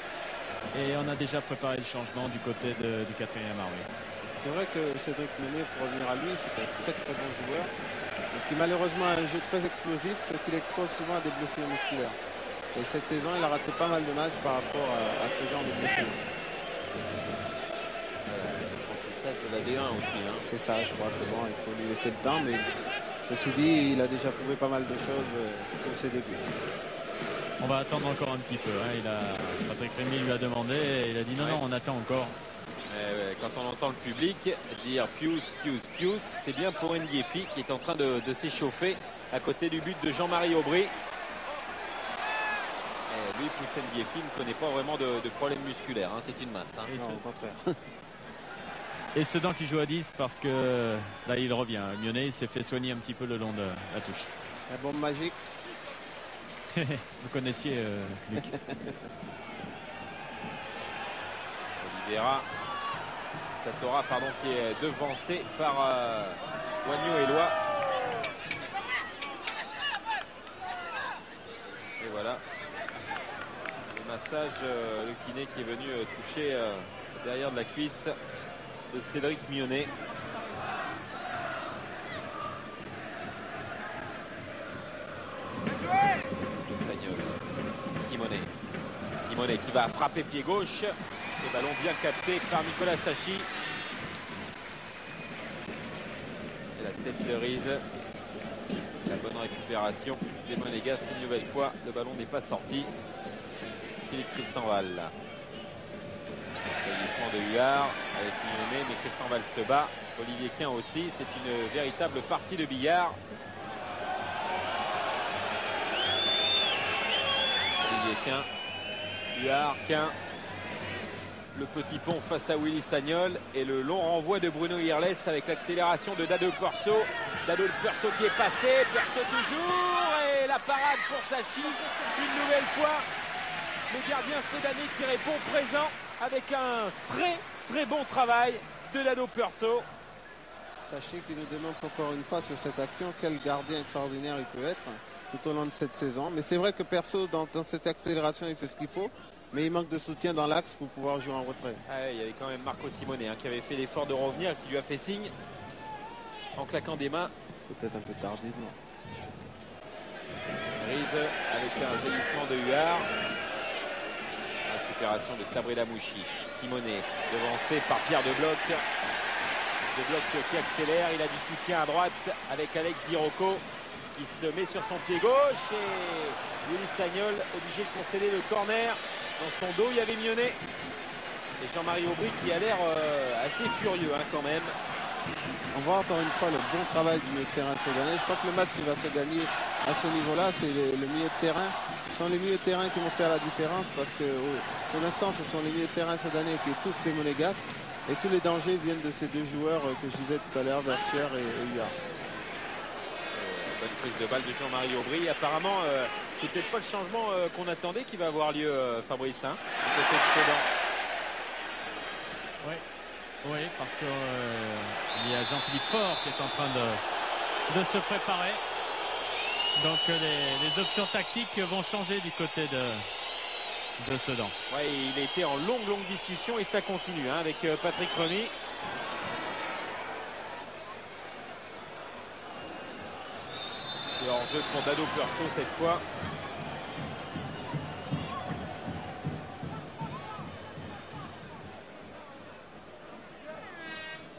et on a déjà préparé le changement du côté du quatrième armée. C'est vrai que Cédric Mionnet, pour revenir à lui, c'est un très très bon joueur, qui malheureusement a un jeu très explosif, ce qui l'expose souvent à des blessures musculaires. Et cette saison, il a raté pas mal de matchs par rapport à ce genre de blessures. De la D1 aussi. Hein. C'est ça, je crois que bon, il faut lui laisser le temps, mais ceci dit, il a déjà prouvé pas mal de choses pour ses débuts. On va attendre encore un petit peu. Patrick Rémy lui a demandé et il a dit non, on attend encore. Quand on entend le public dire Pius, Pius, Pius, c'est bien pour Nguefi qui est en train de s'échauffer à côté du but de Jean-Marie Aubry. Et lui, Poussen Nguefi ne connaît pas vraiment de problèmes musculaires. Hein. C'est une masse. Hein. Non, au contraire. Et Sedan qui joue à 10 parce que là il revient. Mionnet il s'est fait soigner un petit peu le long de la touche. La bombe magique. Vous connaissiez Luc. Oliveira. Satora, pardon, qui est devancé par Wagno Eloi. Et voilà. Le massage, le kiné qui est venu toucher derrière de la cuisse de Cédric Mionnet. Simonet qui va frapper pied gauche. Le ballon bien capté par Nicolas Sachi. Et la tête de Riz. La bonne récupération des Monégasques une nouvelle fois. Le ballon n'est pas sorti. Philippe Christenval. Réglissement de Huard avec Mionnet, mais Christenval se bat. Olivier Quin aussi. C'est une véritable partie de billard. Olivier Quin. Huard, Quin. Le petit pont face à Willy Sagnol et le long renvoi de Bruno Irles avec l'accélération de Dado Perso. Dado Perso qui est passé, Perso toujours et la parade pour Sachi. Une nouvelle fois, le gardien sudanais qui répond présent avec un très bon travail de Dado Perso. Sachi qui nous démontre encore une fois sur cette action quel gardien extraordinaire il peut être tout au long de cette saison. Mais c'est vrai que Perso dans cette accélération il fait ce qu'il faut. Mais il manque de soutien dans l'axe pour pouvoir jouer en retrait. Ah, il y avait quand même Marco Simone qui avait fait l'effort de revenir, qui lui a fait signe en claquant des mains. Peut-être un peu tardivement. Rize avec un jaillissement de Huard. Récupération de Sabri Lamouchi. Simone devancé par Pierre Debloc. Debloc qui accélère, il a du soutien à droite avec Alex Di Rocco qui se met sur son pied gauche et Willy Sagnol obligé de concéder le corner. Dans son dos, il y avait Mionnet et Jean-Marie Aubry qui a l'air assez furieux quand même. On voit encore une fois le bon travail du milieu de terrain sudanais. Je crois que le match il va se gagner à ce niveau-là. C'est le milieu de terrain. Ce sont les milieux de terrain qui vont faire la différence parce que pour l'instant, ce sont les milieux de terrain sudanais qui étouffent les Monégasques. Et tous les dangers viennent de ces deux joueurs que je disais tout à l'heure, Vertier et Huard. Bonne prise de balle de Jean-Marie Aubry. Apparemment, c'est peut-être pas le changement qu'on attendait qui va avoir lieu, Fabrice, du côté de Sedan. Oui, parce qu'il y a Jean-Philippe Faure qui est en train de se préparer. Donc les options tactiques vont changer du côté de Sedan. Ouais, il a été en longue discussion et ça continue avec Patrick Remy. Et en jeu pour Dado Perso cette fois.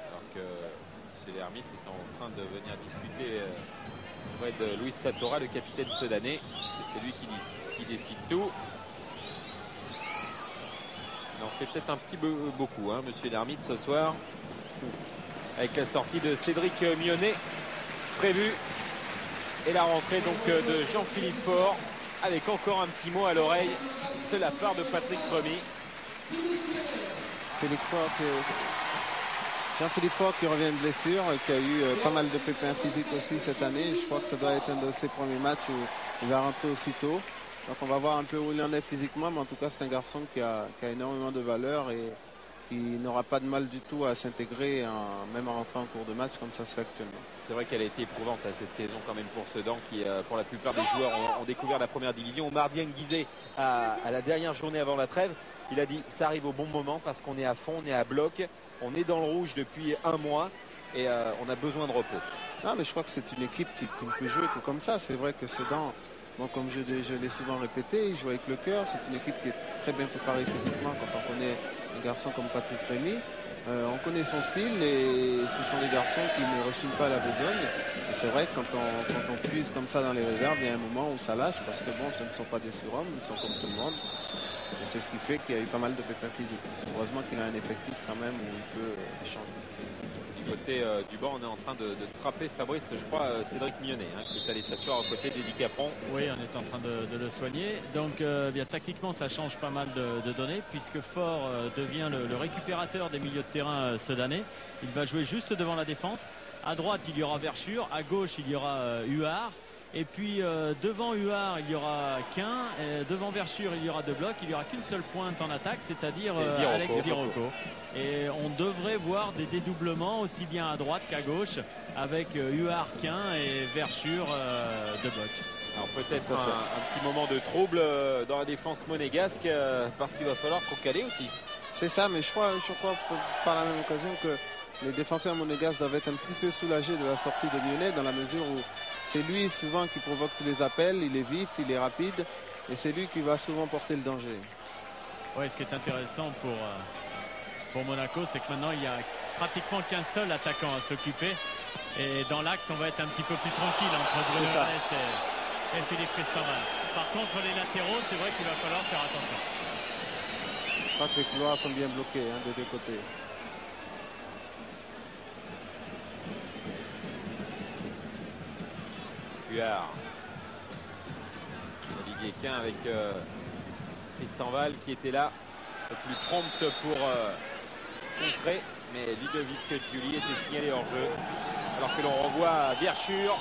Alors que M. Lermite est en train de venir discuter auprès de Luis Satora, le capitaine sudanais. C'est lui qui décide tout. Il en fait peut-être un petit peu beaucoup, M. Lermite ce soir. Avec la sortie de Cédric Mionnet prévue. Et la rentrée donc de Jean-Philippe Faure avec encore un petit mot à l'oreille de la part de Patrick Remy. Jean-Philippe Faure qui revient de blessure, qui a eu pas mal de pépins physiques aussi cette année. Je crois que ça doit être un de ses premiers matchs où il va rentrer aussitôt. Donc on va voir un peu où il en est physiquement, mais en tout cas c'est un garçon qui a énormément de valeur et qui n'aura pas de mal du tout à s'intégrer, même en rentrant en cours de match comme ça se fait actuellement. C'est vrai qu'elle a été éprouvante cette saison quand même pour Sedan qui, pour la plupart des joueurs, ont découvert la première division. Omar Dieng disait à la dernière journée avant la trêve, il a dit ça arrive au bon moment parce qu'on est à fond, on est à bloc, on est dans le rouge depuis un mois et on a besoin de repos. Non, mais je crois que c'est une équipe qui ne peut jouer que comme ça. C'est vrai que Sedan, bon, comme je l'ai souvent répété, il joue avec le cœur. C'est une équipe qui est très bien préparée physiquement quand on connaît un garçon comme Patrick Remy. On connaît son style et ce sont des garçons qui ne rechignent pas à la besogne. Et c'est vrai que quand on puise comme ça dans les réserves, il y a un moment où ça lâche parce que bon, ce ne sont pas des surhommes, ils sont comme tout le monde. Et c'est ce qui fait qu'il y a eu pas mal de pépins physiques. Heureusement qu'il a un effectif quand même où il peut échanger. Du côté du banc, on est en train de strapper Fabrice, je crois, Cédric Mionnet, qui est allé s'asseoir aux côtés d'Eddie Capron. Oui, on est en train de le soigner. Donc, bien tactiquement, ça change pas mal de données puisque Faure devient le récupérateur des milieux de terrain cette année. Il va jouer juste devant la défense. À droite, il y aura Verschure. À gauche, il y aura Huard. Et puis devant Huard, il y aura Quin. Devant Verschure, il y aura Debloc. Il n'y aura qu'une seule pointe en attaque, c'est-à-dire Alex Di Rocco. Et on devrait voir des dédoublements aussi bien à droite qu'à gauche avec Huard, Quin et Verschure, Debloc. Alors peut-être un petit moment de trouble dans la défense monégasque parce qu'il va falloir se recaler aussi. C'est ça, mais je crois par la même occasion que les défenseurs monégasques doivent être un petit peu soulagés de la sortie de Mionnet dans la mesure où c'est lui souvent qui provoque tous les appels, il est vif, il est rapide et c'est lui qui va souvent porter le danger. Oui, ce qui est intéressant pour Monaco, c'est que maintenant il n'y a pratiquement qu'un seul attaquant à s'occuper et dans l'axe on va être un petit peu plus tranquille entre Bruno Irles et Philippe Cristobal. Par contre les latéraux, c'est vrai qu'il va falloir faire attention. Je crois que les couloirs sont bien bloqués des deux côtés. Huard. Olivier Quin avec Tristan Val qui était là peu plus prompte pour contrer. Mais Ludovic Giuli était signalé hors jeu. Alors que l'on revoit Verschure.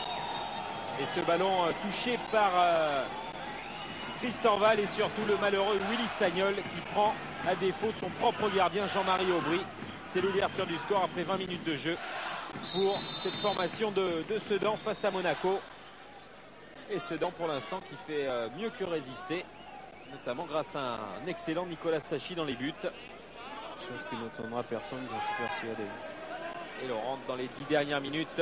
Et ce ballon touché par Tristan Val et surtout le malheureux Willy Sagnol qui prend à défaut son propre gardien Jean-Marie Aubry. C'est l'ouverture du score après 20 minutes de jeu pour cette formation de Sedan face à Monaco. Et Sedan pour l'instant qui fait mieux que résister, notamment grâce à un excellent Nicolas Sacchi dans les buts. Chose qui n'étonnera personne, j'en suis persuadé. Et l'on rentre dans les 10 dernières minutes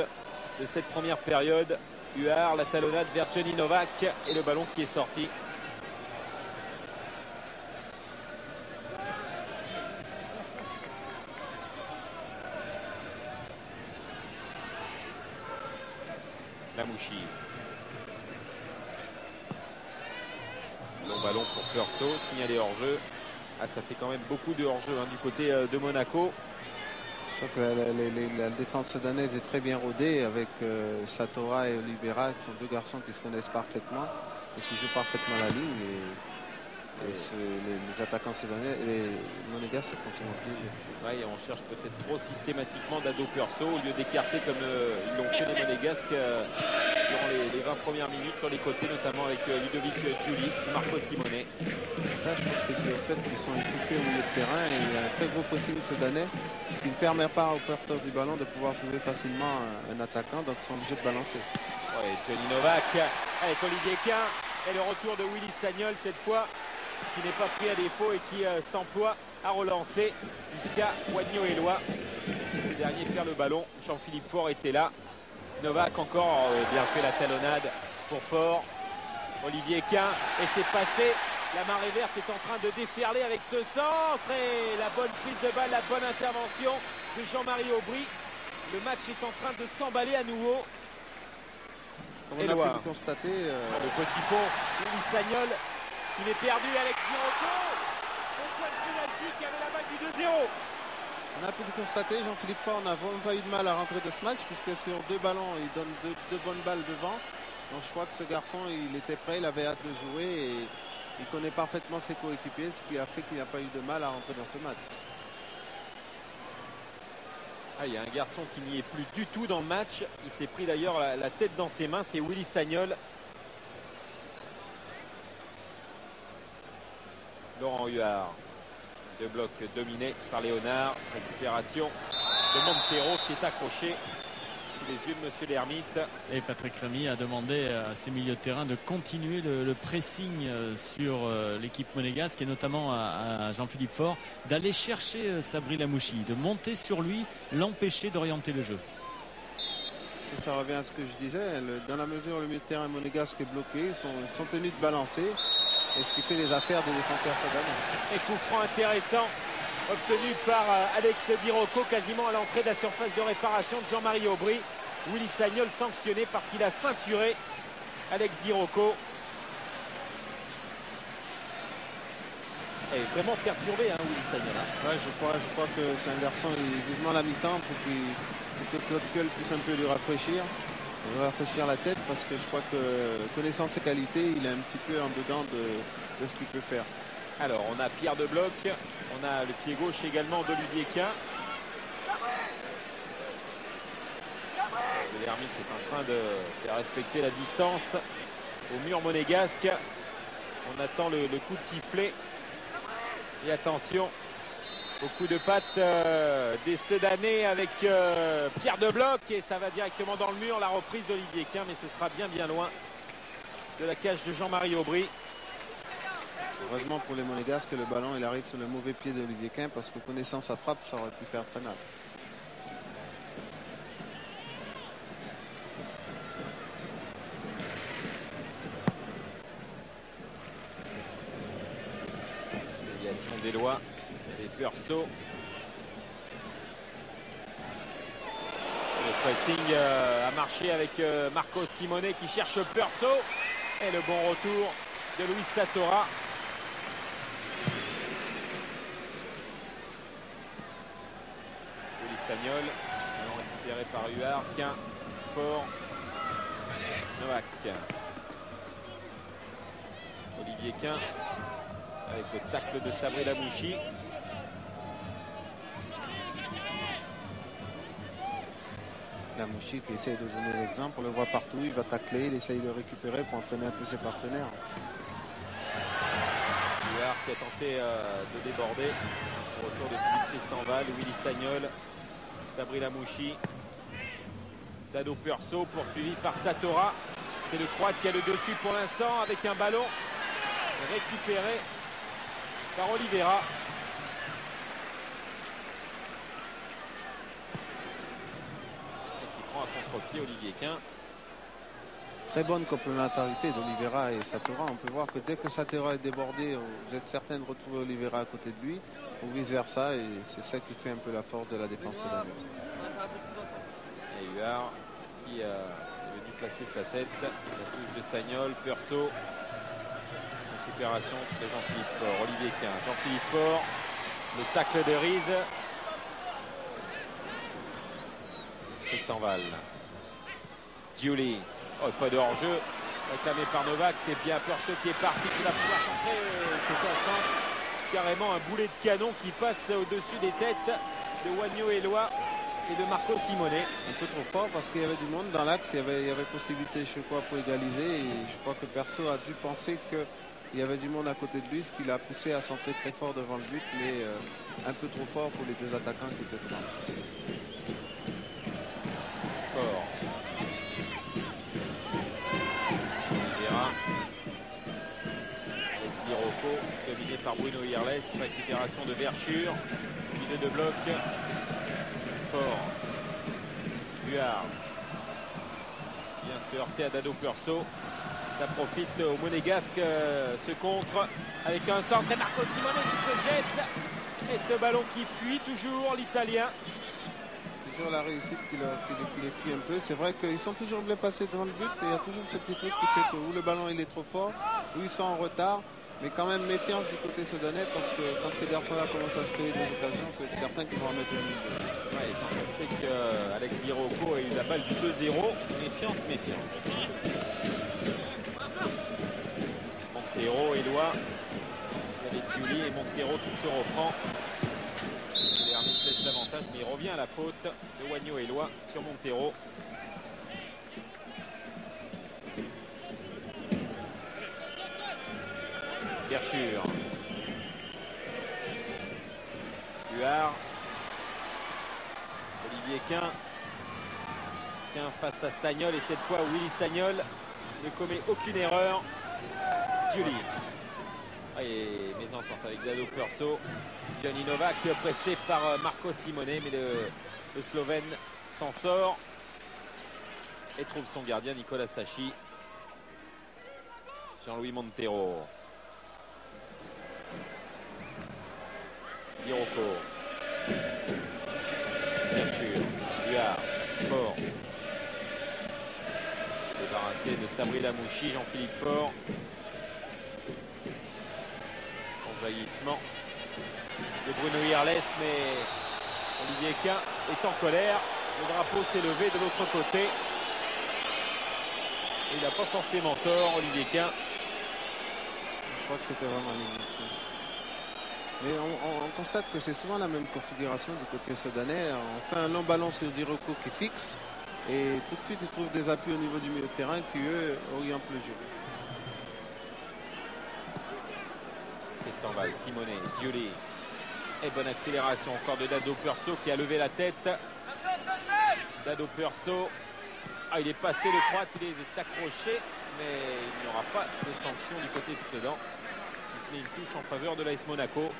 de cette première période. Huard, la talonnade vers Johnny Novak et le ballon qui est sorti. Lamouchi. Long ballon pour Perso, signalé hors-jeu. Ah, ça fait quand même beaucoup de hors-jeu du côté de Monaco. Je crois que la défense sudanaise est très bien rodée avec Satora et Oliveira, qui sont deux garçons qui se connaissent parfaitement et qui jouent parfaitement la ligne. Et les attaquants sudanais et les Monégasques sont obligés. Ouais, on cherche peut-être trop systématiquement Dado Perso au lieu d'écarter comme ils l'ont fait les Monégasques durant les 20 premières minutes sur les côtés, notamment avec Ludovic Giuli, Marco Simone. Ça, je crois que c'est dû au fait qu'ils sont étouffés au milieu de terrain et il y a un très gros pressing sudanais, ce qui ne permet pas aux porteurs du ballon de pouvoir trouver facilement un attaquant, donc ils sont obligés de balancer. Ouais, Johnny Novak avec Olivier Quin et le retour de Willy Sagnol cette fois, qui n'est pas pris à défaut et qui s'emploie à relancer jusqu'à Wagno Eloi. Ce dernier perd le ballon. Jean-Philippe Faure était là. Novak encore bien fait la talonnade pour Faure. Olivier Quin et c'est passé. La marée verte est en train de déferler avec ce centre et la bonne prise de balle, la bonne intervention de Jean-Marie Aubry. Le match est en train de s'emballer à nouveau. Comme on a pu le constater. Le petit pont, Willy Sagnol. Il est perdu, Alex Dirocco. Au point de pénalty qui avait la balle du 2-0. On a pu le constater, Jean-Philippe Faure n'a vraiment pas eu de mal à rentrer de ce match puisque sur deux ballons, il donne deux bonnes balles devant. Donc je crois que ce garçon, il était prêt, il avait hâte de jouer et il connaît parfaitement ses coéquipiers, ce qui a fait qu'il n'a pas eu de mal à rentrer dans ce match. Ah, il y a un garçon qui n'y est plus du tout dans le match. Il s'est pris d'ailleurs la tête dans ses mains, c'est Willy Sagnol. Laurent Huard. Deux blocs dominés par Léonard. Récupération de Montero qui est accroché sous les yeux de Monsieur l'Ermite. Et Patrick Rémy a demandé à ses milieux de terrain de continuer le pressing sur l'équipe monégasque et notamment à Jean-Philippe Faure d'aller chercher Sabri Lamouchi, de monter sur lui, l'empêcher d'orienter le jeu. Et ça revient à ce que je disais, dans la mesure où le milieu de terrain monégasque est bloqué, ils sont tenus de balancer. Et ce qui fait les affaires des défenseurs sudanais. Et coup franc intéressant obtenu par Alex Dirocco quasiment à l'entrée de la surface de réparation de Jean-Marie Aubry. Willy Sagnol sanctionné parce qu'il a ceinturé Alex Dirocco. Et vraiment perturbé Willy Sagnol. Ouais, je crois que c'est un garçon, il est vivement à la mi-temps pour que Claude Puel puisse un peu lui rafraîchir la tête parce que je crois que connaissant ses qualités, il est un petit peu en dedans de ce qu'il peut faire. Alors on a Pierre de Bloc, on a le pied gauche également d'Olivier Quin. L'Ermite est en train de faire respecter la distance au mur monégasque. On attend le coup de sifflet. Et attention au coup de patte des Sedanais avec Pierre de Bloc et ça va directement dans le mur, la reprise d'Olivier Quin, mais ce sera bien loin de la cage de Jean-Marie Aubry. Heureusement pour les Monégasques que le ballon il arrive sur le mauvais pied d'Olivier Quin parce que connaissant sa frappe, ça aurait pu faire très mal. Déviation des lois. Et Perso. Le pressing a marché avec Marco Simone qui cherche Perso. Et le bon retour de Luis Satora. Willy Sagnol. Récupéré par Huard. Quin. Faure. Novak. Olivier Quin. Avec le tacle de Sabri Lamouchi. Lamouchi qui essaye de donner l'exemple. On le voit partout, il va tacler, il essaye de récupérer pour entraîner un peu ses partenaires. Huard qui a tenté de déborder. Au retour de Philippe Cristanval, Willy Sagnol, Sabri Lamouchi, Dado Perso poursuivi par Satora. C'est le Croate qui a le dessus pour l'instant avec un ballon récupéré par Oliveira. Qui prend à contre-pied Olivier Quin. Très bonne complémentarité d'Oliveira et Satora. On peut voir que dès que Satora est débordé, vous êtes certain de retrouver Oliveira à côté de lui ou vice-versa. Et c'est ça qui fait un peu la force de la défense de la Verte. Et Huard qui est venu placer sa tête. La touche de Sagnol, Perso. Récupération de Jean-Philippe Faure. Olivier Quin, Jean-Philippe Faure. Le tacle de Rize. Cristanval. Giuli. Oh, pas de hors-jeu. Réclamé par Novak. C'est bien Perso qui est parti, qui va pouvoir centrer. C'est un centre. Carrément un boulet de canon qui passe au-dessus des têtes de Wagno Eloi et de Marco Simone. Un peu trop fort parce qu'il y avait du monde dans l'axe. Il y avait possibilité chez quoi pour égaliser. Et je crois que Perso a dû penser qu'il y avait du monde à côté de lui, ce qui l'a poussé à centrer très fort devant le but, mais un peu trop fort pour les deux attaquants qui étaient devant. Fort. Alex Di Rocco, dominé par Bruno Irles. Récupération de Verschure. Puis de bloc. Fort. Huard. Vient se heurter à Dado Perso. Ça profite au Monégasque. Ce contre avec un centre et Marco Simone qui se jette. Et ce ballon qui fuit toujours l'Italien. Toujours la réussite qui les fuit un peu. C'est vrai qu'ils sont toujours bien passés devant le but, mais il y a toujours ce petit truc qui fait que où le ballon il est trop fort, où ils sont en retard. Mais quand même méfiance du côté sudanais parce que quand ces garçons-là commencent à se créer des occasions, on peut être certain qu'ils vont en mettre une ligne. Ouais, quand on sait qu'Alex Di Rocco a eu la balle du 2-0, méfiance, méfiance. Montero, Eloi, avec Giuli et Montero qui se reprend. L'arbitre laisse l'avantage, mais il revient à la faute de Wagno Eloi sur Montero. Verschure. Huard. Olivier Quin. Quin face à Sagnol et cette fois Willy Sagnol ne commet aucune erreur. Giuli. Et mésentente avec Dado Perso. Gianni Novak pressé par Marco Simone, mais le Slovène s'en sort et trouve son gardien Nicolas Sachi. Jean-Louis Montero. Di Rocco. Verschure. Huard. Fort. Débarrassé de Sabri Lamouchi, Jean-Philippe Faure. Jaillissement de Bruno Irles, mais Olivier Quin est en colère. Le drapeau s'est levé de l'autre côté. Et il n'a pas forcément tort, Olivier Quin. Je crois que c'était vraiment limite. Mais on constate que c'est souvent la même configuration du côté sudanais. On fait un long ballon sur Di Rocco qui fixe. Et tout de suite, ils trouvent des appuis au niveau du milieu de terrain qui, eux, orientent le jeu. Cristanval, Simone, Giuli. Et bonne accélération encore de Dado Perso qui a levé la tête. Dado Perso. Ah, il est passé le Croate, il est accroché, mais il n'y aura pas de sanction du côté de Sedan. Si ce n'est une touche en faveur de l'AS Monaco.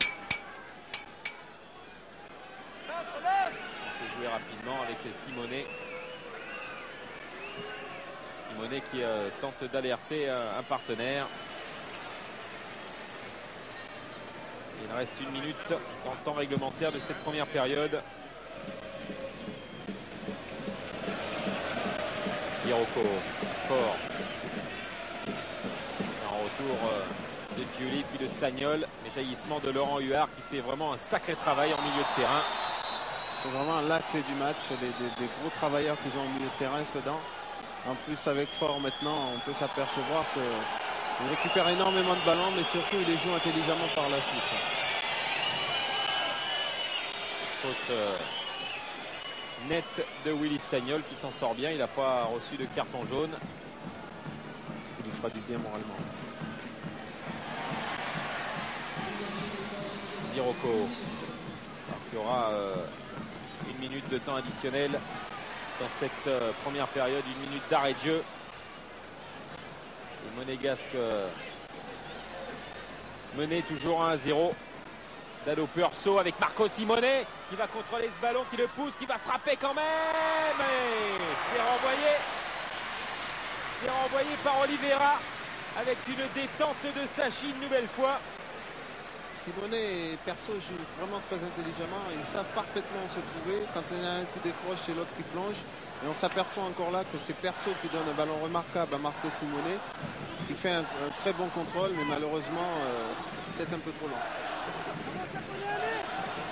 C'est joué rapidement avec Simone. Simone qui tente d'alerter un partenaire. Il reste 1 minute dans le temps réglementaire de cette première période. Di Rocco, fort. En retour de Giuli puis de Sagnol. Mais jaillissement de Laurent Huard qui fait vraiment un sacré travail en milieu de terrain. C'est vraiment la clé du match, des gros travailleurs qu'ils ont au milieu de terrain, Sedan. En plus avec Fort maintenant, on peut s'apercevoir que il récupère énormément de ballons, mais surtout il les joue intelligemment par la suite. Faute net de Willy Sagnol qui s'en sort bien. Il n'a pas reçu de carton jaune. Ce qui lui fera du bien moralement. Biroko. Il y aura 1 minute de temps additionnel dans cette première période. 1 minute d'arrêt de jeu. Le Monégasque mené toujours 1-0. Dado Perso avec Marco Simone qui va contrôler ce ballon, qui le pousse, qui va frapper quand même. Et c'est renvoyé. C'est renvoyé par Oliveira avec une détente de Sachi une nouvelle fois. Simone et Perso jouent vraiment très intelligemment. Ils savent parfaitement se trouver. Quand il y en a un qui décroche, c'est l'autre qui plonge. Et on s'aperçoit encore là que c'est Perso qui donne un ballon remarquable à Marco Simone, qui fait un très bon contrôle, mais malheureusement, peut-être un peu trop lent.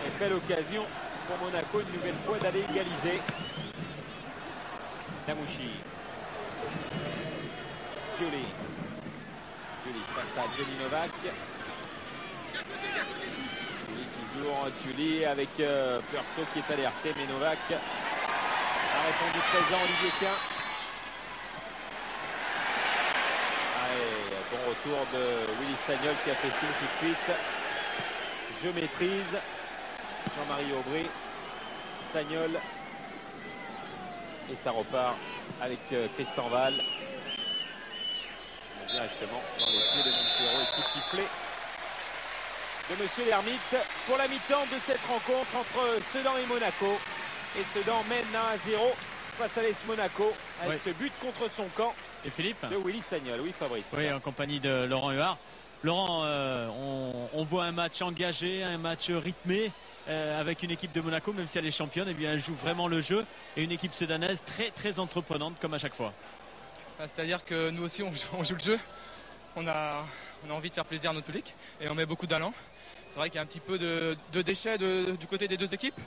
Et belle occasion pour Monaco, une nouvelle fois, d'aller égaliser. Tamouchi. Giuli. Giuli face à Johnny Novak. Giuli toujours, Giuli avec Perso qui est alerté, mais Novak a répondu présent. Olivier Quin. Allez, bon retour de Willy Sagnol qui a fait signe tout de suite. Je maîtrise. Jean-Marie Aubry, Sagnol. Et ça repart avec Tristan Val. Directement dans les pieds de Montero et coup de sifflet de Monsieur l'Ermite pour la mi-temps de cette rencontre entre Sedan et Monaco. Et Sedan mène 1-0 face à l'AS Monaco avec ce but contre son camp. Et Philippe de Willy Sagnol. Oui, Fabrice. Oui, en compagnie de Laurent Huard. Laurent, on voit un match engagé, un match rythmé avec une équipe de Monaco, même si elle est championne, et bien elle joue vraiment le jeu, et une équipe sudanaise très très entreprenante comme à chaque fois. C'est-à-dire que nous aussi on joue le jeu, on a envie de faire plaisir à notre public et on met beaucoup d'allant. C'est vrai qu'il y a un petit peu de déchets du côté des deux équipes.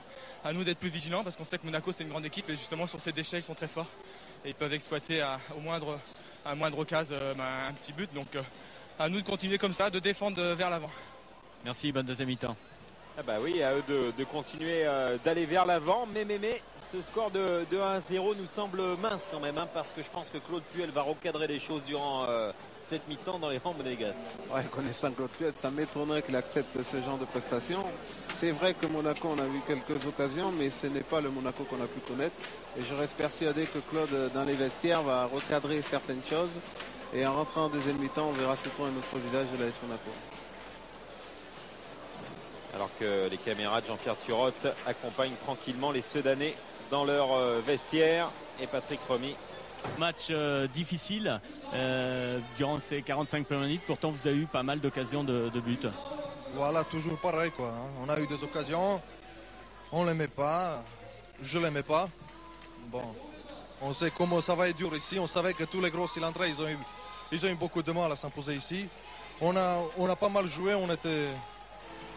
À nous d'être plus vigilants parce qu'on sait que Monaco c'est une grande équipe et justement sur ces déchets ils sont très forts et ils peuvent exploiter à moindre occasion un petit but. Donc à nous de continuer comme ça, de défendre vers l'avant. Merci, bonne deuxième mi-temps. Ah bah oui, à eux de continuer d'aller vers l'avant, mais ce score de 1-0 nous semble mince quand même, hein, parce que je pense que Claude Puel va recadrer les choses durant cette mi-temps dans les rangs monégasques. Ouais, connaissant Claude Puel, ça m'étonnerait qu'il accepte ce genre de prestations. C'est vrai que Monaco, on a vu quelques occasions, mais ce n'est pas le Monaco qu'on a pu connaître. Et je reste persuadé que Claude, dans les vestiaires, va recadrer certaines choses. Et en rentrant en deuxième mi-temps, on verra surtout un autre visage de l'AS Monaco. Alors que les caméras de Jean-Pierre Turotte accompagnent tranquillement les Sedanais dans leur vestiaire. Et Patrick Romy. Match difficile durant ces 45 premières minutes. Pourtant, vous avez eu pas mal d'occasions de but. Voilà, toujours pareil, quoi. On a eu des occasions, on ne les met pas, je ne les mets pas. Bon, on sait comment ça va être dur ici. On savait que tous les gros cylindres, ils ont eu beaucoup de mal à s'imposer ici. On a pas mal joué,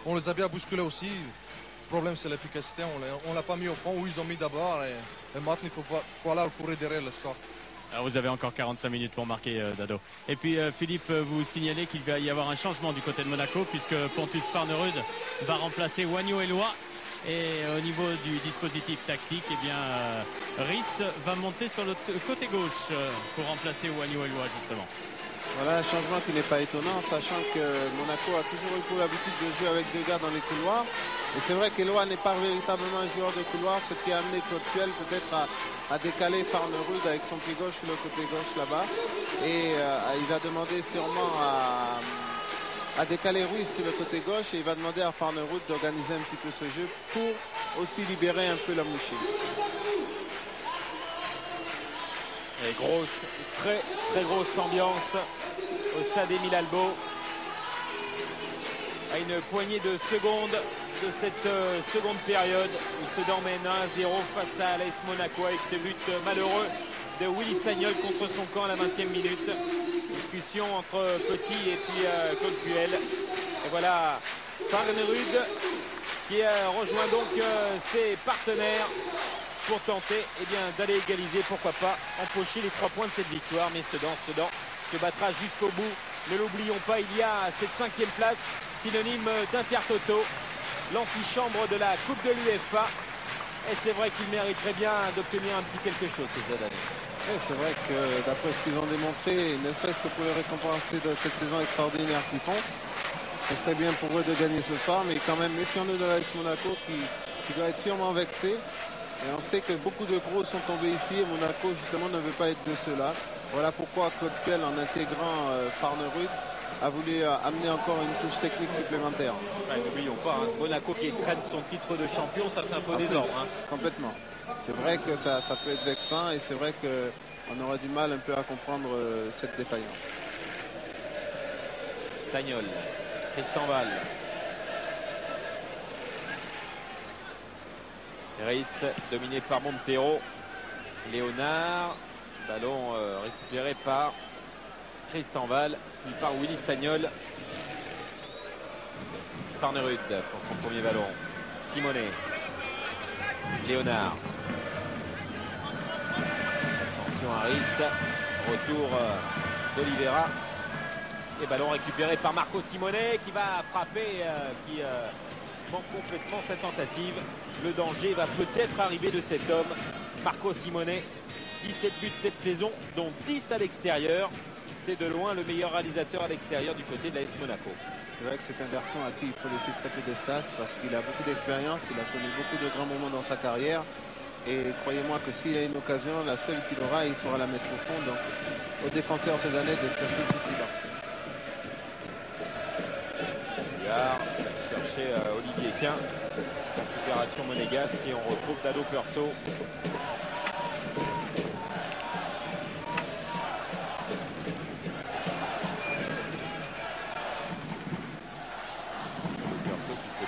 on les a bien bousculés aussi. Le problème, c'est l'efficacité. On ne l'a pas mis au fond où ils ont mis d'abord. Et maintenant, il faut aller courir derrière le score. Alors vous avez encore 45 minutes pour marquer, Dado. Et puis, Philippe, vous signalez qu'il va y avoir un changement du côté de Monaco, puisque Pontus Farnerud va remplacer Wagno Eloi. Et au niveau du dispositif tactique, eh bien, Rist va monter sur le côté gauche pour remplacer Wagno Eloi, justement. Voilà un changement qui n'est pas étonnant, sachant que Monaco a toujours eu pour l'habitude de jouer avec deux gars dans les couloirs. Et c'est vrai qu'Eloi n'est pas véritablement un joueur de couloir, ce qui a amené Claude Puel peut-être à décaler Farnerud avec son pied gauche sur le côté gauche là-bas. Et il va demander sûrement à décaler Ruiz sur le côté gauche et il va demander à Farnerud d'organiser un petit peu ce jeu pour aussi libérer un peu la mouchée. Et très grosse ambiance au stade Émile Albo. À une poignée de secondes de cette seconde période où Sedan mène 1-0 face à l'AS Monaco avec ce but malheureux de Willy Sagnol contre son camp à la 20e minute. Discussion entre Petit et puis Claude Puel. Et voilà Farnerud qui rejoint donc ses partenaires pour tenter d'aller égaliser, pourquoi pas empocher les 3 points de cette victoire. Mais Sedan se battra jusqu'au bout. Ne l'oublions pas, il y a cette 5e place, synonyme d'Intertoto, l'antichambre de la Coupe de l'UEFA. Et c'est vrai qu'il mériterait bien d'obtenir un petit quelque chose cette année. Et c'est vrai que d'après ce qu'ils ont démontré, ne serait-ce que pour les récompenser de cette saison extraordinaire qu'ils font, ce serait bien pour eux de gagner ce soir, mais quand même méfions-nous de l'AS Monaco qui doit être sûrement vexé. Et on sait que beaucoup de gros sont tombés ici et Monaco justement ne veut pas être de ceux-là. Voilà pourquoi Claude Puel, en intégrant Farnerud, a voulu amener encore une touche technique supplémentaire. Ouais, n'oublions pas, hein, Monaco qui traîne son titre de champion, ça fait un peu désordre. Hein. Complètement. C'est vrai que ça peut être vexant et c'est vrai qu'on aura du mal un peu à comprendre cette défaillance. Sagnol, Tristan Val. Reiss dominé par Montero. Léonard. Ballon récupéré par Tristan Val. Puis par Willy Sagnol. Farnerud pour son premier ballon. Simonet. Léonard. Attention à Reiss. Retour d'Oliveira. Et ballon récupéré par Marco Simonet qui va frapper, qui manque complètement sa tentative. Le danger va peut-être arriver de cet homme, Marco Simonet. 17 buts cette saison, dont 10 à l'extérieur. C'est de loin le meilleur réalisateur à l'extérieur du côté de l'AS Monaco. C'est vrai que c'est un garçon à qui il faut laisser très peu d'espace parce qu'il a beaucoup d'expérience, il a connu beaucoup de grands moments dans sa carrière. Et croyez-moi que s'il a une occasion, la seule qu'il aura, il saura la mettre au fond. Donc aux défenseurs cette année d'être un peu plus prudent. Chercher Olivier Quin. Récupération monégasque et on retrouve Dado Perso.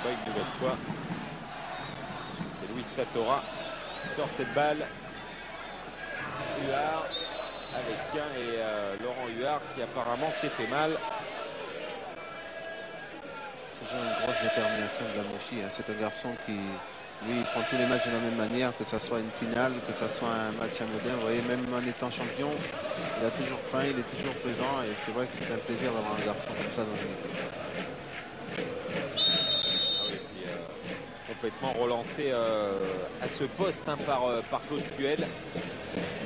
Une nouvelle fois, c'est Luis Satora qui sort cette balle. Huard avec Quin et Laurent Huard qui apparemment s'est fait mal. Toujours une grosse détermination de Lamouchi, hein. C'est un garçon qui, lui, prend tous les matchs de la même manière, que ce soit une finale, que ce soit un match anodin. Vous voyez, même en étant champion, il a toujours faim, il est toujours présent et c'est vrai que c'est un plaisir d'avoir un garçon comme ça dans une équipe. Complètement relancé à ce poste hein, par Claude Puel.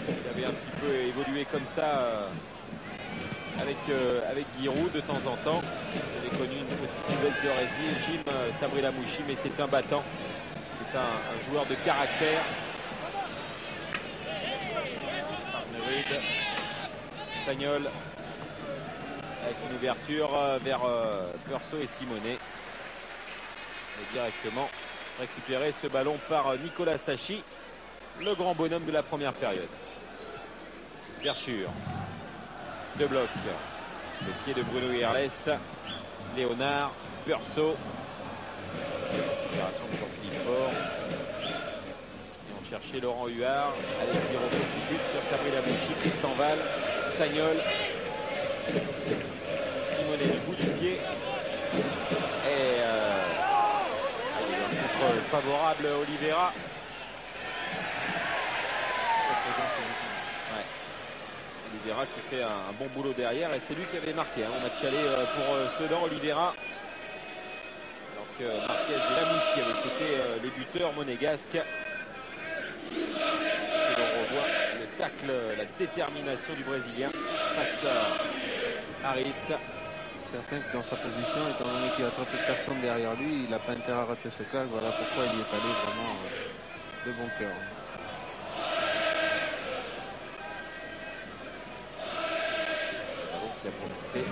Il avait un petit peu évolué comme ça avec Giroud de temps en temps. Il avait connu une petite baisse de régime, Sabri Lamouchi, mais c'est un battant. C'est un joueur de caractère. Sagnol avec une ouverture vers Perso et Simonet. Et directement récupérer ce ballon par Nicolas Sachi, le grand bonhomme de la première période. Verschure. De bloc. Le pied de Bruno Irles. Léonard. Perso. Récupération de Jean-Philippe Faure. Ils vont chercher Laurent Huard. Alex Di Rocco qui bute sur Sabri Lamouchi. Tristan Val. Sagnol. Simonet du bout du pied. Et favorable Oliveira. Ouais. Oliveira qui fait un bon boulot derrière et c'est lui qui avait marqué hein, au match aller pour Sedan. Oliveira, alors que Marquez et Lamouchi avaient été les buteurs monégasques. Et on revoit le tacle, la détermination du Brésilien face à Reiss. Certain que dans sa position, étant donné qu'il y a très peu de personnes derrière lui, il n'a pas intérêt à rater cette claque. Voilà pourquoi il y est allé vraiment de bon cœur. Qui a profité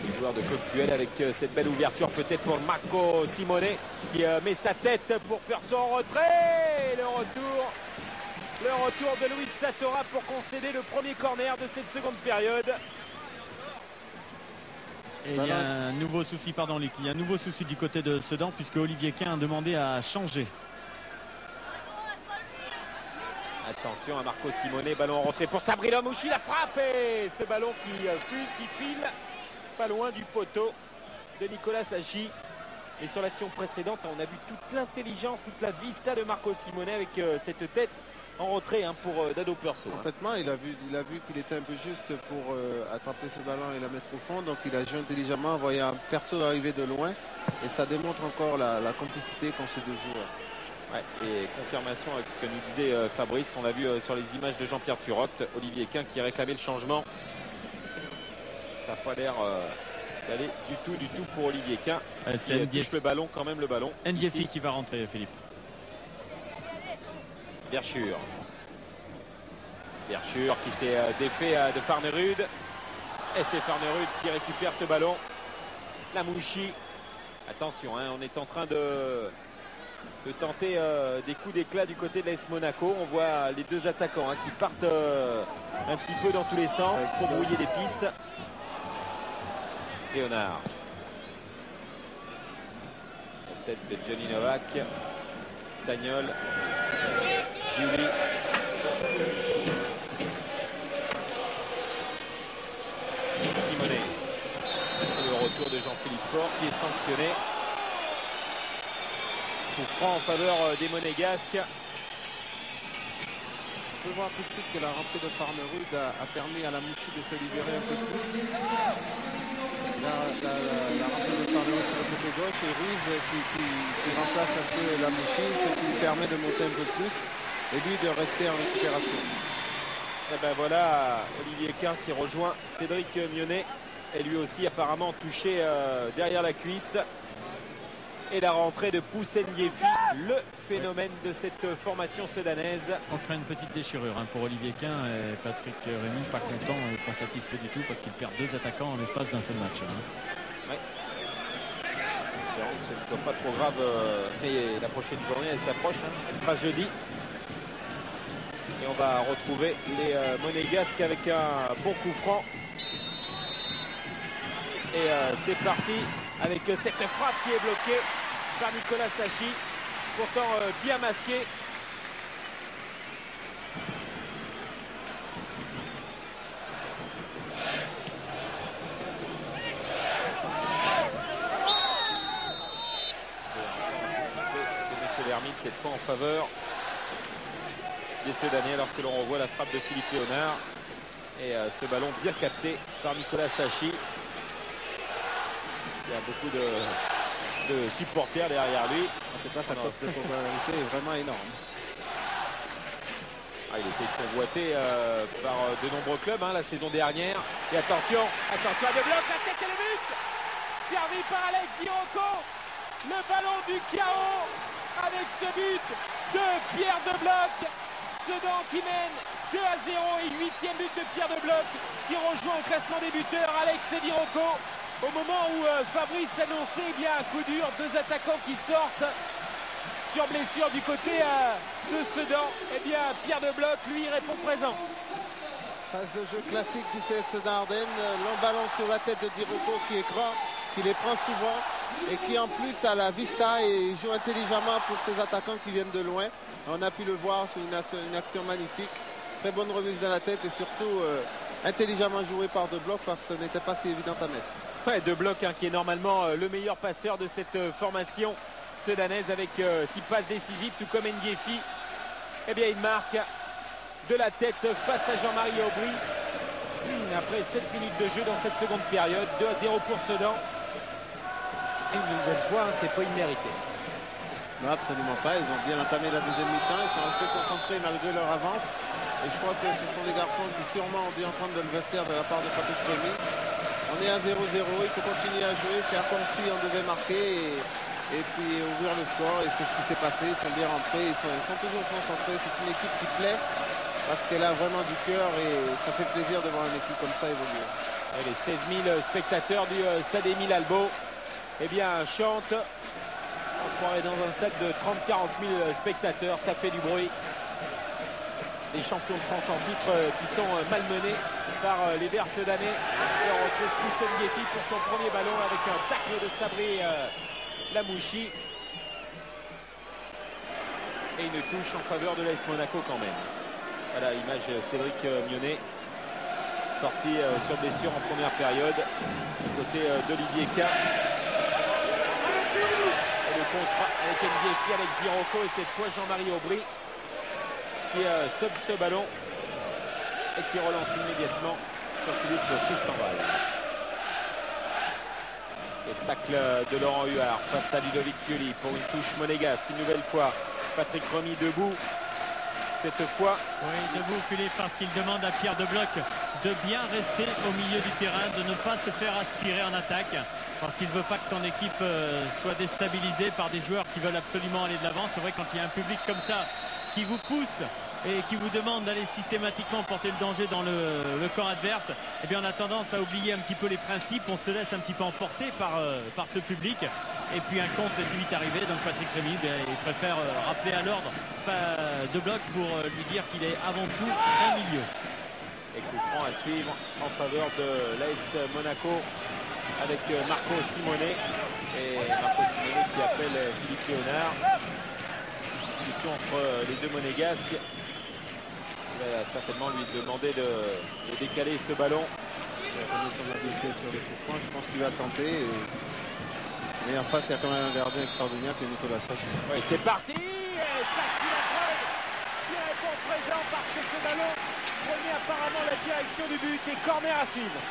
du joueur de Claude Puel avec cette belle ouverture peut-être pour Marco Simonet qui met sa tête pour Perso en retrait. Le retour de Luis Satora pour concéder le premier corner de cette seconde période. Et il y a un nouveau souci, pardon Luc, il y a un nouveau souci du côté de Sedan puisque Olivier Quin a demandé à changer. Attention à Marco Simonet, ballon en retrait pour Sabri Lamouchi, la frappe et ce ballon qui fuse, qui file pas loin du poteau de Nicolas Sachi. Et sur l'action précédente, on a vu toute l'intelligence, toute la vista de Marco Simonet avec cette tête en retrait hein, pour Dado Perso. Complètement, il a vu qu'il était un peu juste pour attraper ce ballon et la mettre au fond. Donc il a joué intelligemment en voyant Perso arriver de loin. Et ça démontre encore la complicité qu'ont ces deux joueurs. Ouais, et confirmation avec ce que nous disait Fabrice, on l'a vu sur les images de Jean-Pierre Turot, Olivier Quin qui réclamait le changement. Ça n'a pas l'air d'aller du tout pour Olivier Quin. C'est touche le ballon, quand même le ballon. Ndiefi qui va rentrer, Philippe. Verschure qui s'est défait de Farnerud. Et c'est Farnerud qui récupère ce ballon. Lamouchi. Attention, hein, on est en train de tenter des coups d'éclat du côté de l'AS Monaco. On voit les deux attaquants qui partent un petit peu dans tous les sens pour brouiller les pistes. Léonard. La tête de Johnny Novak. Sagnol. Julie. Simonet. Et le retour de Jean-Philippe Faure qui est sanctionné. Coup franc en faveur des Monégasques. On peut voir tout de suite que la rentrée de Farnerud a permis à Lamouchi de se libérer un peu plus. La rentrée de Farnerud sur le côté gauche et Ruiz qui remplace un peu Lamouchi, ce qui lui permet de monter un peu plus et lui de rester en récupération. Et ben voilà Olivier Quin qui rejoint Cédric Mionnet et lui aussi apparemment touché derrière la cuisse. Et la rentrée de Poussen Ndiefi, le phénomène de cette formation sudanaise. On craint une petite déchirure pour Olivier Quin et Patrick Rémy, pas content, pas satisfait du tout parce qu'il perd deux attaquants en l'espace d'un seul match. Ouais. Espérons que ce ne soit pas trop grave, mais la prochaine journée elle s'approche, elle sera jeudi. Et on va retrouver les Monégasques avec un bon coup franc. Et c'est parti avec cette frappe qui est bloquée par Nicolas Sachi, pourtant bien masqué. de M. Lermite, cette fois en faveur des Sudanais, alors que l'on revoit la frappe de Philippe Léonard. Et ce ballon bien capté par Nicolas Sachi. Il y a beaucoup de supporters derrière lui. En tout cas, sa cote de popularité est vraiment énorme. Il était convoité par de nombreux clubs la saison dernière. Et attention à deux blocs, la tête et le but. Servi par Alex Dirocco. Le ballon du chaos avec ce but de Pierre de Bloc. Sedan qui mène 2-0 et 8e but de Pierre de Bloc qui rejoint au classement des buteurs Alex Dirocco. Au moment où Fabrice annonçait un coup dur, deux attaquants qui sortent sur blessure du côté de Sedan, Pierre de Bloc lui répond présent. Phase de jeu classique du CS Sedan Ardennes, long ballon sur la tête de Dirocco qui est grand, qui les prend souvent et qui en plus a la vista et joue intelligemment pour ses attaquants qui viennent de loin. On a pu le voir sur une action magnifique, très bonne remise de la tête et surtout intelligemment joué par De Bloc parce que ce n'était pas si évident à mettre. Ouais, De Bloc qui est normalement le meilleur passeur de cette formation sudanaise avec 6 passes décisives, tout comme Ndiefi. Il marque de la tête face à Jean-Marie Aubry après 7 minutes de jeu dans cette seconde période. 2-0 pour Sedan. Et une nouvelle fois, c'est pas immérité. Non, absolument pas. Ils ont bien entamé la deuxième mi-temps. Ils sont restés concentrés malgré leur avance. Et je crois que ce sont des garçons qui sûrement ont dû entendre le vestiaire de la part de Patrick Rémy. On est à 0-0, il faut continuer à jouer, faire comme si on devait marquer et puis ouvrir le score. Et c'est ce qui s'est passé, ils sont bien rentrés, ils sont toujours concentrés. C'est une équipe qui plaît parce qu'elle a vraiment du cœur et ça fait plaisir de voir une équipe comme ça évoluer. Et les 16 000 spectateurs du stade Émile Albo chantent. On se croirait dans un stade de 30-40 000 spectateurs, ça fait du bruit. Les champions de France en titre qui sont malmenés par les Verts Sedanais. Et on retrouve Poussen Ndiefi pour son premier ballon avec un tacle de Sabri Lamouchi. Et une touche en faveur de l'AS Monaco quand même. Voilà l'image Cédric Mionnet sorti sur blessure en première période du côté d'Olivier Quin. Et le contre avec Ndiefi, Alex Dirocco et cette fois Jean-Marie Aubry qui stoppe ce ballon et qui relance immédiatement sur Philippe Christenval. Le tacle de Laurent Huard face à Ludovic Thioli pour une touche monégasque une nouvelle fois Patrick Remy debout cette fois. Oui, debout Philippe, parce qu'il demande à Pierre de Bloc de bien rester au milieu du terrain, de ne pas se faire aspirer en attaque, parce qu'il ne veut pas que son équipe soit déstabilisée par des joueurs qui veulent absolument aller de l'avant. C'est vrai, quand il y a un public comme ça qui vous pousse et qui vous demande d'aller systématiquement porter le danger dans le camp adverse, eh bien on a tendance à oublier un petit peu les principes, on se laisse un petit peu emporter par ce public, et puis un contre est si vite arrivé. Donc Patrick Remy, il préfère rappeler à l'ordre de Bloc pour lui dire qu'il est avant tout un milieu. Et coup franc à suivre en faveur de l'AS Monaco avec Marco Simone, et Marco Simone qui appelle Philippe Léonard. Discussion entre les deux monégasques. Il va certainement lui demander de décaler ce ballon. Il a son habileté sur les coups francs, je pense qu'il va tenter. Mais en face, il y a quand même un gardien extraordinaire qui est Nicolas Sachi. Oui, c'est parti. Et Sachi Lagrève qui répond présent parce que ce ballon prenait apparemment la direction du but, et corner à suivre.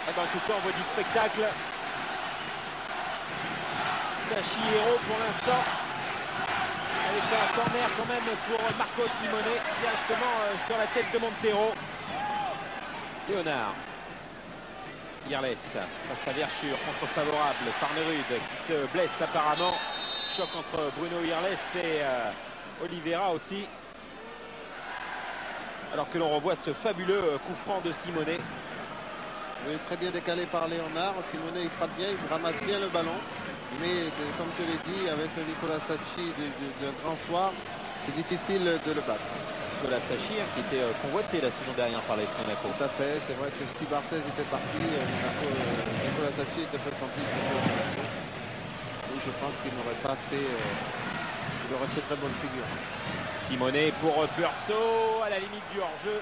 Et ben, en tout cas, on voit du spectacle. Sachi héros pour l'instant. Allez, faire un corner quand même pour Marco Simone, directement sur la tête de Montero. Léonard. Irles face à Verschure, contre favorable. Farnerud qui se blesse apparemment. Choc entre Bruno Irles et Oliveira aussi. Alors que l'on revoit ce fabuleux coup franc de Simone. Oui, très bien décalé par Léonard. Simone, il frappe bien, il ramasse bien le ballon. Mais comme je l'ai dit, avec le Nicolas Sachi d'un grand soir, c'est difficile de le battre. Nicolas Sachi qui était convoité la saison dernière par l'AS Monaco. Tout à fait, c'est vrai que si Barthez était parti, Nicolas Sachi était pressenti pour Monaco. Et je pense qu'il n'aurait pas fait, il aurait fait très bonne figure. Simone pour Puerso à la limite du hors-jeu.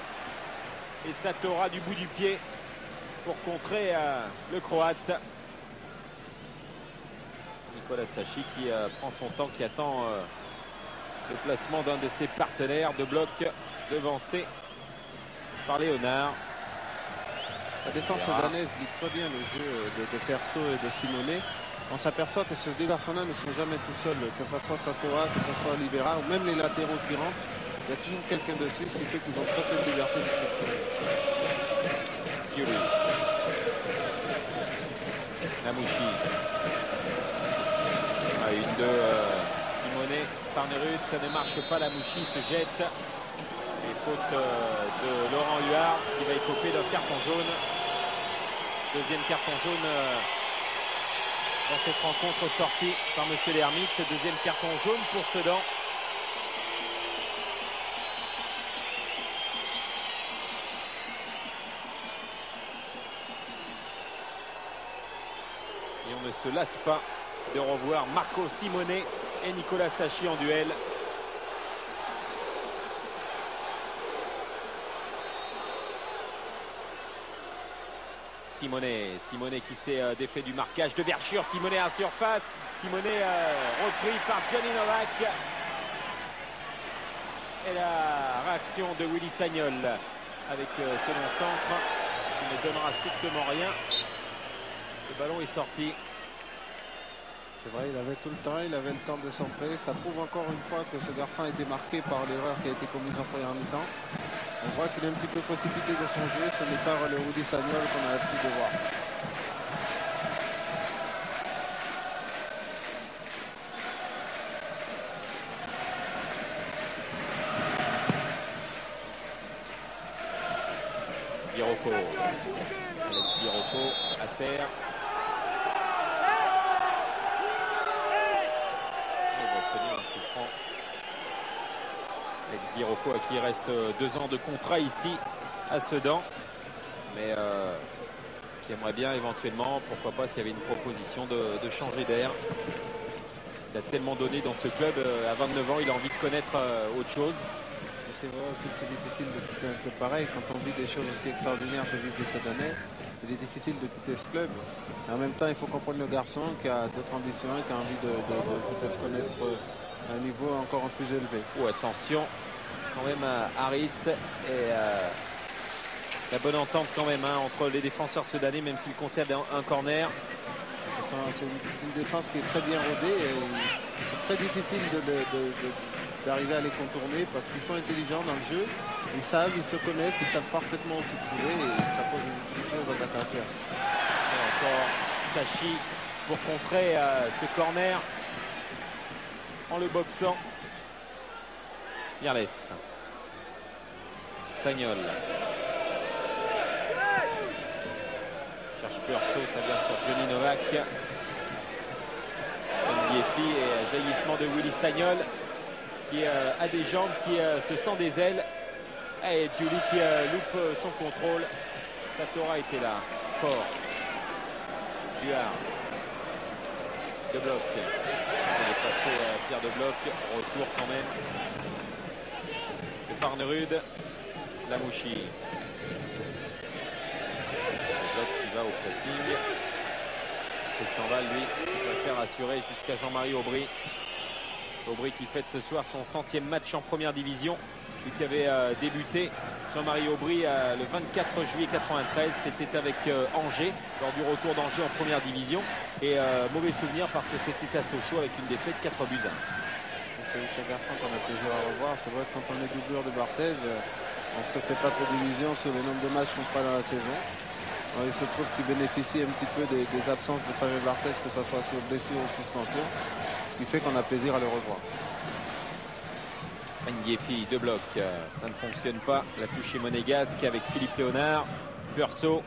Et Satora du bout du pied pour contrer le Croate. Nicolas Sachi qui prend son temps, qui attend le placement d'un de ses partenaires. De Bloc devancé par Léonard. La défense danaise lit très bien le jeu de Perso et de Simone. On s'aperçoit que ces deux garçons-là ne sont jamais tout seuls, que ce soit Satora, que ce soit Libera, ou même les latéraux qui rentrent. Il y a toujours quelqu'un dessus, ce qui fait qu'ils ont très peu de liberté pour s'exprimer. Giuli. Namouchi. Une de Simone. Farnerud, ça ne marche pas. Lamouchi se jette. Et faute de Laurent Huard qui va écoper d'un carton jaune. Deuxième carton jaune dans cette rencontre sortie par Monsieur l'Hermite. Deuxième carton jaune pour Sedan. Et on ne se lasse pas de revoir Marco Simone et Nicolas Sachi en duel. Simone qui s'est défait du marquage de Verschure. Simone à surface. Simone repris par Gianni Novak. Et la réaction de Willy Sagnol avec ce long centre qui ne donnera strictement rien. Le ballon est sorti. C'est vrai, il avait tout le temps, il avait le temps de centrer. Ça prouve encore une fois que ce garçon a été marqué par l'erreur qui a été commise en première mi-temps. On voit qu'il est un petit peu précipité de son jeu. Ce n'est pas le Willy Sagnol qu'on a l'habitude de voir. Birocco. Alex Birocco à terre. Alex Birocco à qui il reste 2 ans de contrat ici à Sedan, mais qui aimerait bien éventuellement, pourquoi pas, s'il y avait une proposition de changer d'air. Il a tellement donné dans ce club, à 29 ans il a envie de connaître autre chose. C'est vrai aussi que c'est difficile de quitter un club pareil. Quand on vit des choses aussi extraordinaires que vivre cette année, il est difficile de quitter ce club. Mais en même temps, il faut comprendre le garçon qui a d'autres ambitions et qui a envie de peut-être connaître un niveau encore plus élevé. Oh, attention quand même à Harris et la bonne entente quand même entre les défenseurs sudanais, même s'ils conservent un corner. C'est une défense qui est très bien rodée et c'est très difficile d'arriver à les contourner parce qu'ils sont intelligents dans le jeu. Ils savent, ils se connaissent, ils savent parfaitement où se trouver et ça pose une difficulté aux attaquants adverses. Et encore Sachi pour contrer ce corner en le boxant. Mirles. Sagnol. Cherche Perso, ça vient sur Johnny Novak. Ndiefi et jaillissement de Willy Sagnol qui a des jambes, qui se sent des ailes. Et Julie qui loupe son contrôle. Satora était là, fort. Huard. De bloc. Il est passé Pierre de bloc. Retour quand même. De Farnerud. Lamouchi. De bloc qui va au pressing. Cristanval, lui, qui préfère assurer jusqu'à Jean-Marie Aubry. Aubry qui fête ce soir son 100e match en première division. Lui qui avait débuté, Jean-Marie Aubry, le 24 juillet 93. C'était avec Angers, lors du retour d'Angers en première division. Et mauvais souvenir parce que c'était à Sochaux avec une défaite 4 buts. C'est un garçon qu'on a plaisir à revoir. C'est vrai que quand on est doublure de Barthez, on ne se fait pas trop d'illusions sur le nombre de matchs qu'on fera dans la saison. Alors, il se trouve qu'il bénéficie un petit peu des absences de Fabien Barthez, que ce soit sur blessure ou suspension. Ce qui fait qu'on a plaisir à le revoir. Ndiefi, de bloc, ça ne fonctionne pas. La touche est monégasque avec Philippe Léonard. Perso,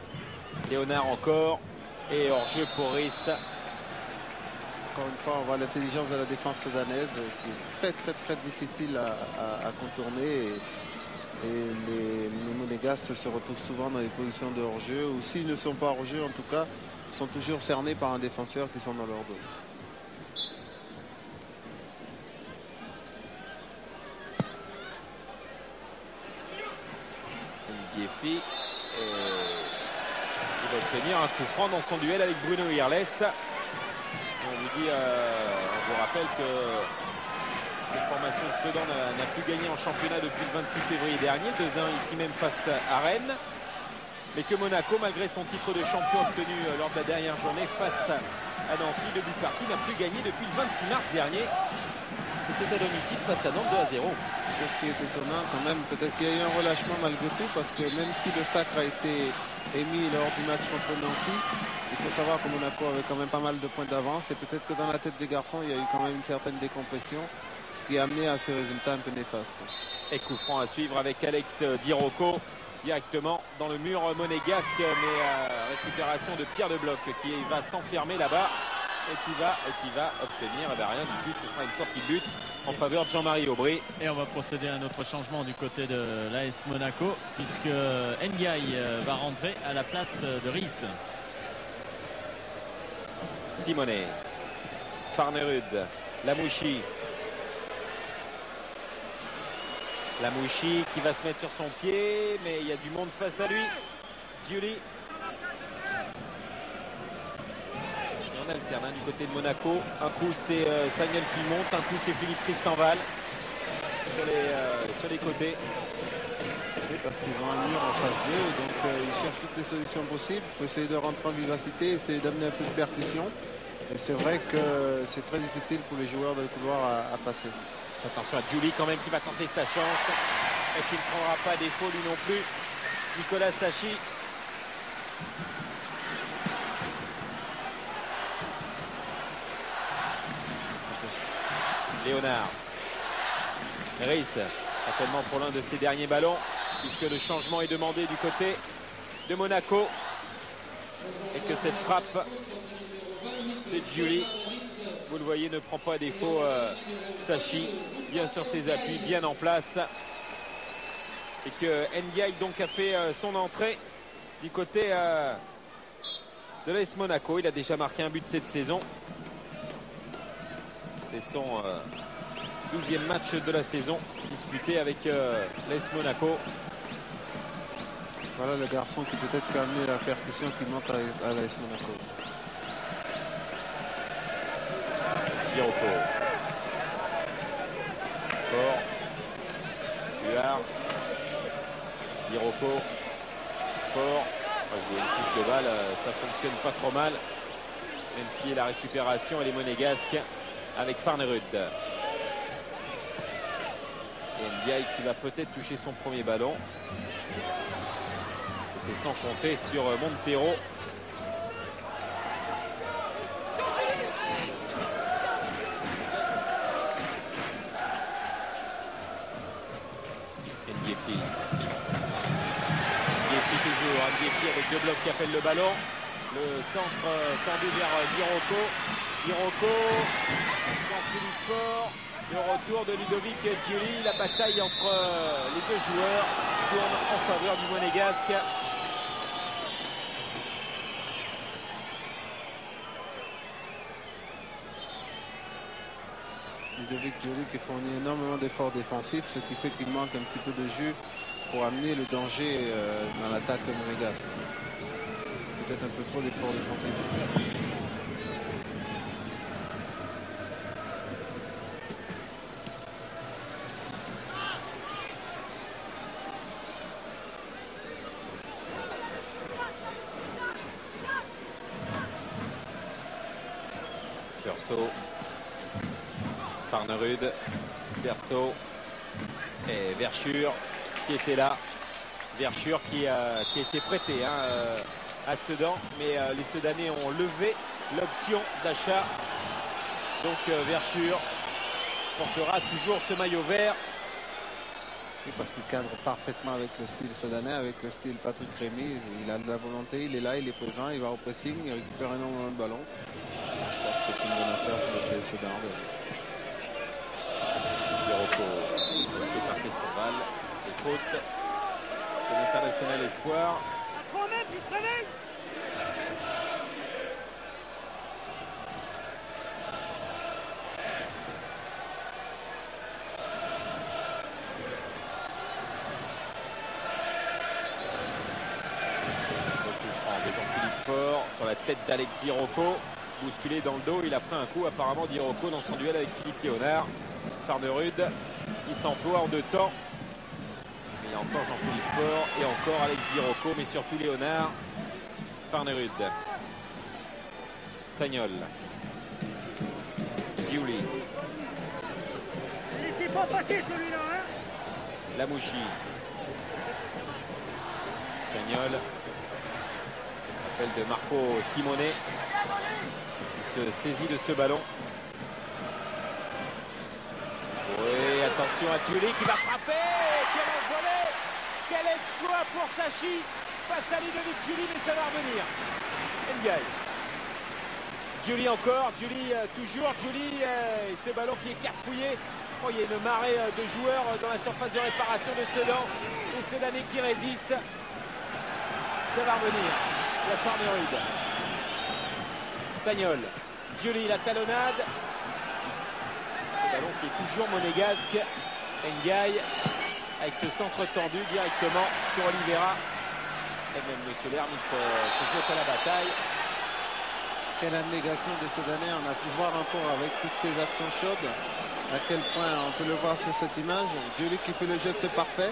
Léonard encore. Et hors-jeu pour Riss. Encore une fois, on voit l'intelligence de la défense soudanaise qui est très difficile à contourner. Et les Monégasques se retrouvent souvent dans des positions de hors-jeu. Ou s'ils ne sont pas hors-jeu, en tout cas, sont toujours cernés par un défenseur qui sont dans leur dos. Ndiefi. Il va obtenir un coup franc dans son duel avec Bruno Irles. On vous rappelle que cette formation de Sedan n'a plus gagné en championnat depuis le 26 février dernier, 2-1 ici même face à Rennes. Mais que Monaco, malgré son titre de champion obtenu lors de la dernière journée face à Nancy, le but partout, n'a plus gagné depuis le 26 mars dernier. C'était à domicile face à Nantes 2-0. Chose qui est étonnant quand même, peut-être qu'il y a eu un relâchement malgré tout, parce que même si le sacre a été émis lors du match contre Nancy, il faut savoir que Monaco avait quand même pas mal de points d'avance et peut-être que dans la tête des garçons, il y a eu quand même une certaine décompression, ce qui a amené à ces résultats un peu néfastes. Et coup franc à suivre avec Alex Di Rocco directement dans le mur monégasque, mais récupération de Pierre de Bloc qui va s'enfermer là-bas et qui va obtenir rien du tout. Ce sera une sortie de but en faveur de Jean-Marie Aubry. Et on va procéder à un autre changement du côté de l'AS Monaco, puisque Ndiaye va rentrer à la place de Riss. Simonet, Farnerud, Lamouchi. Lamouchi qui va se mettre sur son pied, mais il y a du monde face à lui. Giuli. On alterne du côté de Monaco. Un coup c'est Sagnol qui monte, un coup c'est Philippe Cristanval sur les côtés. Oui, parce qu'ils ont un mur en face d'eux, donc ils cherchent toutes les solutions possibles pour essayer de rentrer en vivacité, essayer d'amener un peu de percussion. Et c'est vrai que c'est très difficile pour les joueurs de couloir à passer. Attention à Giuli quand même qui va tenter sa chance et qui ne prendra pas défaut lui non plus. Nicolas Sachi. Léonard. Riss, certainement pour l'un de ses derniers ballons, puisque le changement est demandé du côté de Monaco. Et que cette frappe de Giuli, vous le voyez, ne prend pas défaut. Sachi, bien sur ses appuis, bien en place. Et que Ndiaye donc a fait son entrée du côté de l'AS Monaco. Il a déjà marqué un but cette saison. C'est son 12e match de la saison disputé avec l'AS Monaco. Voilà le garçon qui peut-être peut amener la percussion qui monte à l'AS Monaco. Biroko. Fort. Huard. Biroko. Fort. Jouer une touche de balle, ça fonctionne pas trop mal. Même si la récupération elle est monégasque avec Farnerud. Et Ndiaye qui va peut-être toucher son premier ballon. C'était sans compter sur Montero. Ndiefi. Ndiefi toujours. Ndiefi avec deux blocs qui appellent le ballon. Le centre tendu vers Diroko. Diroko. Jean-Philippe Faure. Le retour de Ludovic Giuli. La bataille entre les deux joueurs tourne en faveur du Monégasque. Ludovic Giuli qui fournit énormément d'efforts défensifs, ce qui fait qu'il manque un petit peu de jus pour amener le danger dans l'attaque monégasque. Peut-être un peu trop d'efforts défensifs. Perso, Farnerud, Perso et Verschure qui était là. Verschure qui a été prêté à Sedan, mais les Sedanais ont levé l'option d'achat. Donc Verschure portera toujours ce maillot vert. Oui, parce qu'il cadre parfaitement avec le style Sedanais, avec le style Patrick Rémy. Il a de la volonté, il est là, il est présent, il va au pressing, il récupère énormément de ballons. Je crois que c'est une bonne affaire pour le CSC d'Arles. Diroko, laissé par Festival. Et faute de l'international espoir. De Jean-Philippe Faure sur la tête d'Alex Diroko. Bousculé dans le dos, il a pris un coup apparemment Diroko dans son duel avec Philippe Léonard. Farnerud qui s'emploie en deux temps. Mais il y a encore Jean-Philippe Faure et encore Alex Diroko, mais surtout Léonard. Farnerud. Sagnol. Giuli. C'est pas passé celui-là, hein. Lamouchi. Sagnol. Appel de Marco Simone. Il se saisit de ce ballon. Oui, attention à Giuli qui va frapper. Quel envolé! Quel exploit pour Sachi face à Ludovic Giuli, mais ça va revenir. Ndiaye. Giuli encore, Giuli toujours, Giuli et ce ballon qui est carfouillé. Oh, il y a une marée de joueurs dans la surface de réparation de Sedan. Et Sedanais qui résiste. Ça va revenir. La Farnerud. Sagnol. Giuli, la talonnade. Ce ballon qui est toujours monégasque. Ndiaye avec ce centre tendu directement sur Oliveira. Et même monsieur l'arbitre se jette à la bataille. Quelle abnégation des Sedanais. On a pu voir encore avec toutes ces actions chaudes à quel point on peut le voir sur cette image. Giuli qui fait le geste parfait.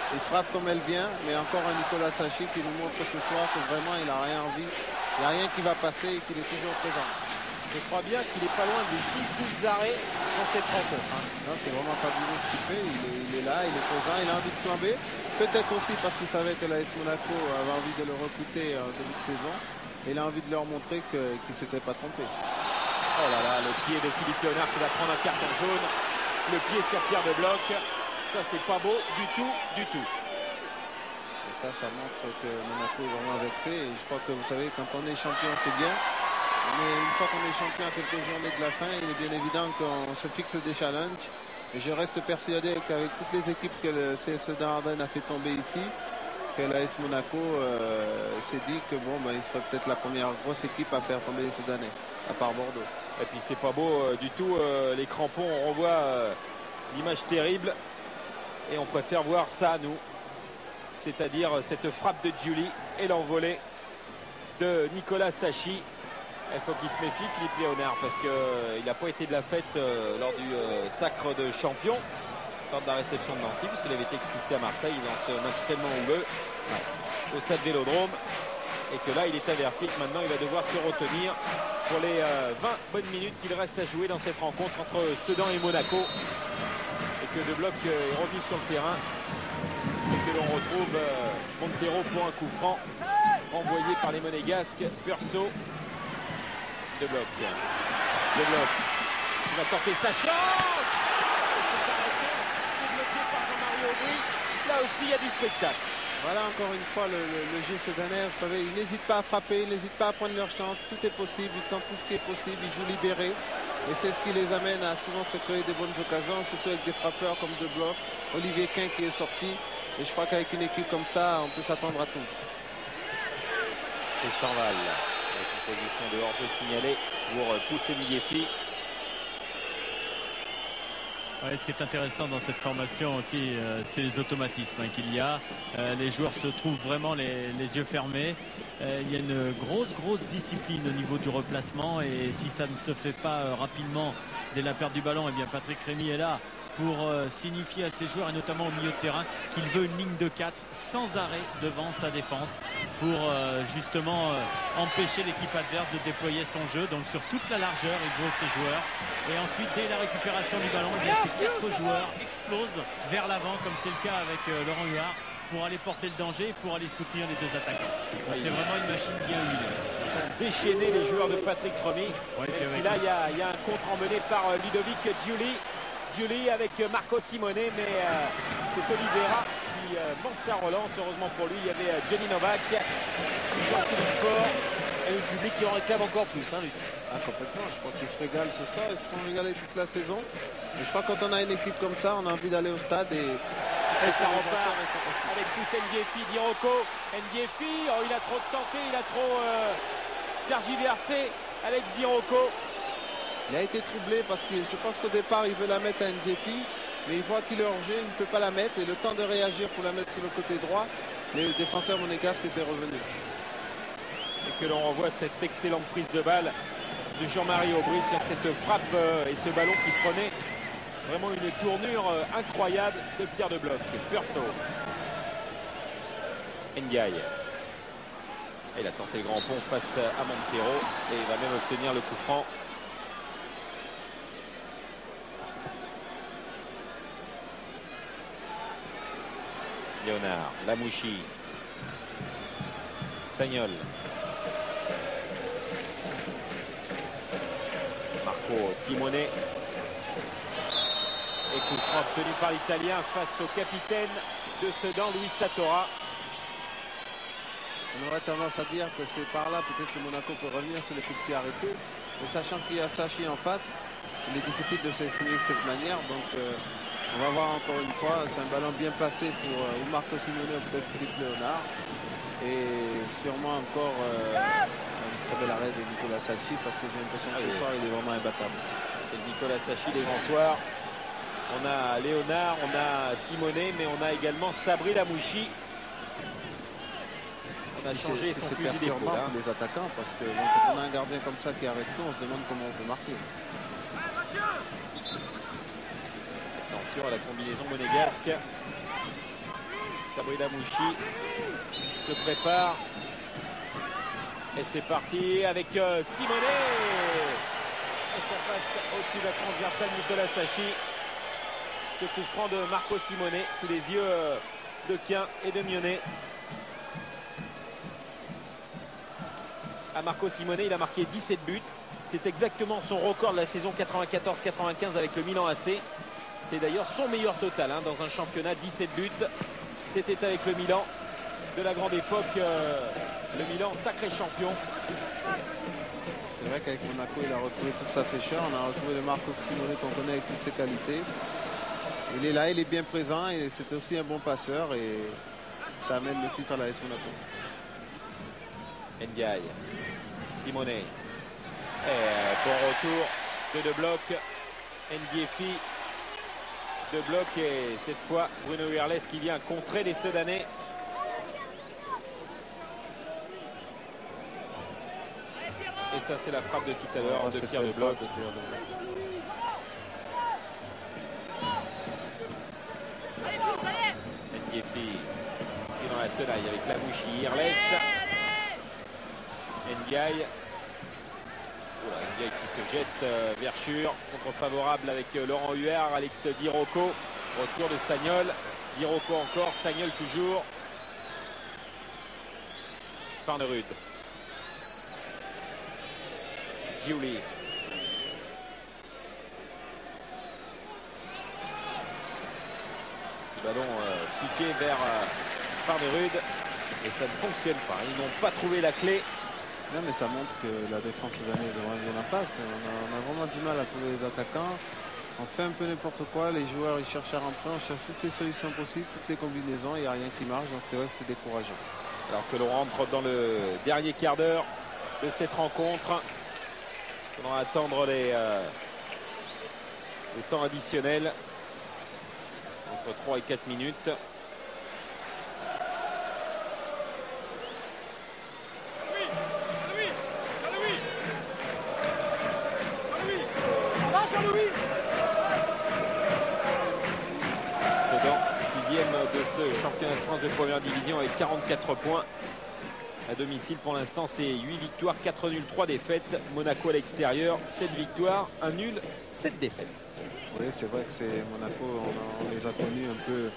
Il frappe comme elle vient, mais encore un Nicolas Sachi qui nous montre ce soir que vraiment il n'a rien envie. Il n'y a rien qui va passer et qu'il est toujours présent. Je crois bien qu'il n'est pas loin du fils d'Ulzaré dans cette rencontre. Non, c'est vraiment fabuleux ce qu'il fait. Il est là, il est présent, il a envie de flamber. Peut-être aussi parce qu'il savait que l'AS Monaco avait envie de le recruter en début de saison. Et il a envie de leur montrer qu'il ne s'était pas trompé. Oh là là, le pied de Philippe Léonard qui va prendre un carton jaune. Le pied sur Pierre de Bloch. Ça, c'est pas beau du tout, du tout. Et ça montre que Monaco est vraiment vexé. Et je crois que vous savez, quand on est champion, c'est bien. Mais une fois qu'on est champion à quelques journées de la fin, il est bien évident qu'on se fixe des challenges. Et je reste persuadé qu'avec toutes les équipes que le CSC d'Ardennes a fait tomber ici, que l'AS Monaco s'est dit que bon, il serait peut-être la première grosse équipe à faire tomber les Soudanais, à part Bordeaux. Et puis c'est pas beau du tout, les crampons, on revoit l'image terrible. Et on préfère voir ça, nous. C'est-à-dire cette frappe de Giuli et l'envolée de Nicolas Sachi. Il faut qu'il se méfie, Philippe Léonard, parce qu'il n'a pas été de la fête lors du sacre de champion. lors de la réception de Nancy, puisqu'il avait été expulsé à Marseille dans ce match tellement houleux au stade Vélodrome. Et que là, il est averti que maintenant, il va devoir se retenir pour les 20 bonnes minutes qu'il reste à jouer dans cette rencontre entre Sedan et Monaco. Et que De Bloc est revenu sur le terrain. Et que l'on retrouve Montero pour un coup franc renvoyé par les Monégasques. Perso. De Bloc. De Bloc. Il va tenter sa chance. C'est bloqué par Jean-Marie Aubry. Là aussi, il y a du spectacle. Voilà encore une fois le jeu sudanais. Vous savez, ils n'hésitent pas à frapper, ils n'hésitent pas à prendre leur chance. Tout est possible, ils tentent tout ce qui est possible, ils jouent libérés. Et c'est ce qui les amène à souvent se créer des bonnes occasions, surtout avec des frappeurs comme De Bloc, Olivier Quin qui est sorti. Et je crois qu'avec une équipe comme ça, on peut s'attendre à tout. Estanval, avec une position de hors-jeu signalée pour pousser Ndiefi. Ouais, ce qui est intéressant dans cette formation aussi, c'est les automatismes qu'il y a. Les joueurs se trouvent vraiment les yeux fermés. Il y a une grosse discipline au niveau du replacement. Et si ça ne se fait pas rapidement dès la perte du ballon, eh bien Patrick Rémy est là pour signifier à ses joueurs, et notamment au milieu de terrain, qu'il veut une ligne de 4 sans arrêt devant sa défense pour justement empêcher l'équipe adverse de déployer son jeu. Donc sur toute la largeur, il vaut ses joueurs. Et ensuite, dès la récupération du ballon, eh bien, ces 4 joueurs explosent vers l'avant, comme c'est le cas avec Laurent Huard, pour aller porter le danger, pour aller soutenir les deux attaquants. Donc c'est vraiment une machine bien huilée. Ils sont déchaînés, les joueurs de Patrick Rémy. Ouais, même si là, il y a un contre emmené par Ludovic Giuli. Giuli avec Marco Simone, mais c'est Oliveira qui manque sa relance. Heureusement pour lui, il y avait Jenny Novak, Jean-Philippe Faure. Et le public qui en réclame encore plus, hein, Luc. Ah, complètement. Je crois qu'ils se régalent ce soir. Ils se sont régalés toute la saison. Et je crois que quand on a une équipe comme ça, on a envie d'aller au stade. Et ça repart avec tous Ndiefi, Diroko. Ndiefi, oh, il a trop tenté, il a trop tergiversé. Alex Diroko. Il a été troublé parce que je pense qu'au départ, il veut la mettre à Ndiefi. Mais il voit qu'il est hors jeu, il ne peut pas la mettre. Et le temps de réagir pour la mettre sur le côté droit, les défenseurs monégasques étaient revenus. Et que l'on revoit cette excellente prise de balle de Jean-Marie Aubry sur cette frappe et ce ballon qui prenait vraiment une tournure incroyable de Pierre De Bloc. Perso. Ndiaye. Il a tenté le grand pont face à Montero et il va même obtenir le coup franc. Léonard, Lamouchi, Sagnol, Marco Simone. Et coup franc obtenu par l'Italien face au capitaine de Sedan, Luis Satora. On aurait tendance à dire que c'est par là peut-être que Monaco peut revenir, c'est le coup de pied arrêté. Mais sachant qu'il y a Sachi en face, il est difficile de s'exprimer de cette manière. Donc on va voir encore une fois, c'est un ballon bien placé pour ou Marco Simone ou peut-être Philippe Léonard. Et sûrement encore un très bel arrêt de Nicolas Sachi parce que j'ai l'impression que ce soir il est vraiment imbattable. C'est Nicolas Sachi des grands soirs. On a Léonard, on a Simone, mais on a également Sabri Lamouchi. On a changé son fusil d'épaule pour les attaquants parce que quand on a un gardien comme ça qui arrête tout, on se demande comment on peut marquer. Attention à la combinaison monégasque. Sabri Lamouchi se prépare. Et c'est parti avec Simone. Et ça passe au-dessus de la transversale Nicolas Sachi. Ce coup franc de Marco Simone sous les yeux de Quin et de Mionnet. À Marco Simone, il a marqué 17 buts. C'est exactement son record de la saison 94-95 avec le Milan AC. C'est d'ailleurs son meilleur total dans un championnat, 17 buts. C'était avec le Milan de la grande époque. Le Milan, sacré champion. C'est vrai qu'avec Monaco, il a retrouvé toute sa fraîcheur. On a retrouvé le Marco Simone qu'on connaît avec toutes ses qualités. Il est là, il est bien présent et c'est aussi un bon passeur et ça amène le titre à la AS Monaco. Ndiaye, Simone, et bon retour de Bloc, Ndiefi, De Bloc et cette fois Bruno Huerles qui vient contrer les Sedanais. Et ça c'est la frappe de tout à l'heure de Pierre De Bloc. Ngiefi qui est dans la tenaille avec Lamouchi, Irles. Ndiaye. Voilà, Ndiaye qui se jette vers Schur. Contre favorable avec Laurent Huard, Alex Di Rocco. Retour de Sagnol. Di Rocco encore, Sagnol toujours. Farnerud. Giuli. Ce ballon piqué vers Farnerud. Et ça ne fonctionne pas. Ils n'ont pas trouvé la clé. Non, mais ça montre que la défense soudanaise est vraiment en passe. On a vraiment du mal à trouver les attaquants. On fait un peu n'importe quoi. Les joueurs ils cherchent à rentrer. On cherche toutes les solutions possibles, toutes les combinaisons. Il n'y a rien qui marche. Donc c'est vrai que c'est décourageant. Alors que l'on rentre dans le dernier quart d'heure de cette rencontre. Il faudra attendre le temps additionnel. Entre 3 et 4 minutes. Sedan, 6e de ce championnat de France de première division avec 44 points. À domicile pour l'instant c'est 8 victoires, 4 nuls, 3 défaites. Monaco à l'extérieur, 7 victoires, 1 nul, 7 défaites. Oui, c'est vrai que c'est Monaco, on les a connus un peu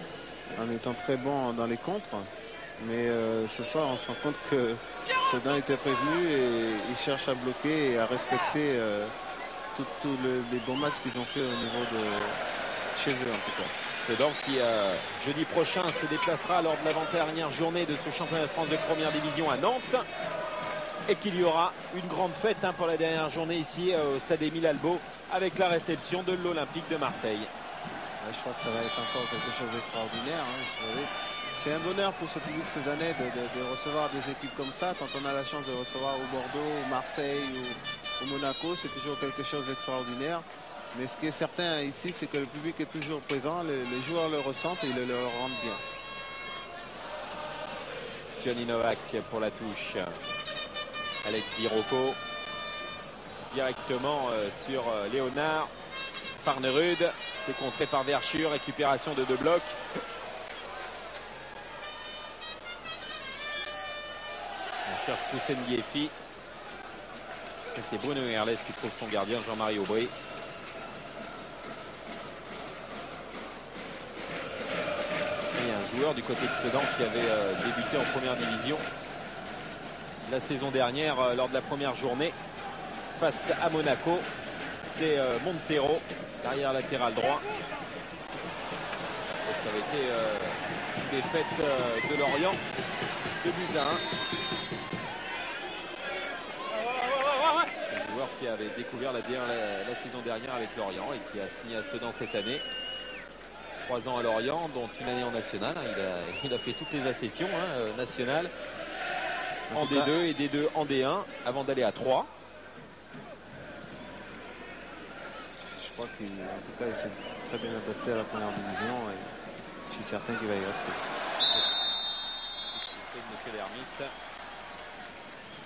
en étant très bons dans les contres. Mais ce soir on se rend compte que Sedan était prévenu et il cherche à bloquer et à respecter tous les bons matchs qu'ils ont fait au niveau de chez eux en tout cas. Sedan qui jeudi prochain se déplacera lors de l'avant-dernière journée de ce championnat de France de première division à Nantes. Et qu'il y aura une grande fête pour la dernière journée ici au stade Émile Albo avec la réception de l'Olympique de Marseille. Ouais, je crois que ça va être encore quelque chose d'extraordinaire. C'est un bonheur pour ce public sudanais de recevoir des équipes comme ça. Quand on a la chance de recevoir au Bordeaux, au Marseille ou au Monaco, c'est toujours quelque chose d'extraordinaire. Mais ce qui est certain ici, c'est que le public est toujours présent, les joueurs le ressentent et ils le rendent bien. Johnny Novak pour la touche. Alex Di Rocco directement sur Léonard. Farnerud, c'est contré par Verschure, récupération de 2 blocs. On cherche Poussen Ngiefi. C'est Bruno Irles qui trouve son gardien Jean-Marie Aubry. Un joueur du côté de Sedan qui avait débuté en première division la saison dernière lors de la première journée face à Monaco. C'est Montero, l'arrière latéral droit. Et ça avait été une défaite de Lorient, 2-1. Un joueur qui avait découvert la D1 la saison dernière avec Lorient et qui a signé à Sedan cette année. 3 ans à Lorient, dont une année en national. Il a fait toutes les accessions nationales en D2 et D2 en D1 avant d'aller à 3. Je crois qu'en tout cas il s'est très bien adapté à la première division et je suis certain qu'il va y rester. Monsieur l'Ermite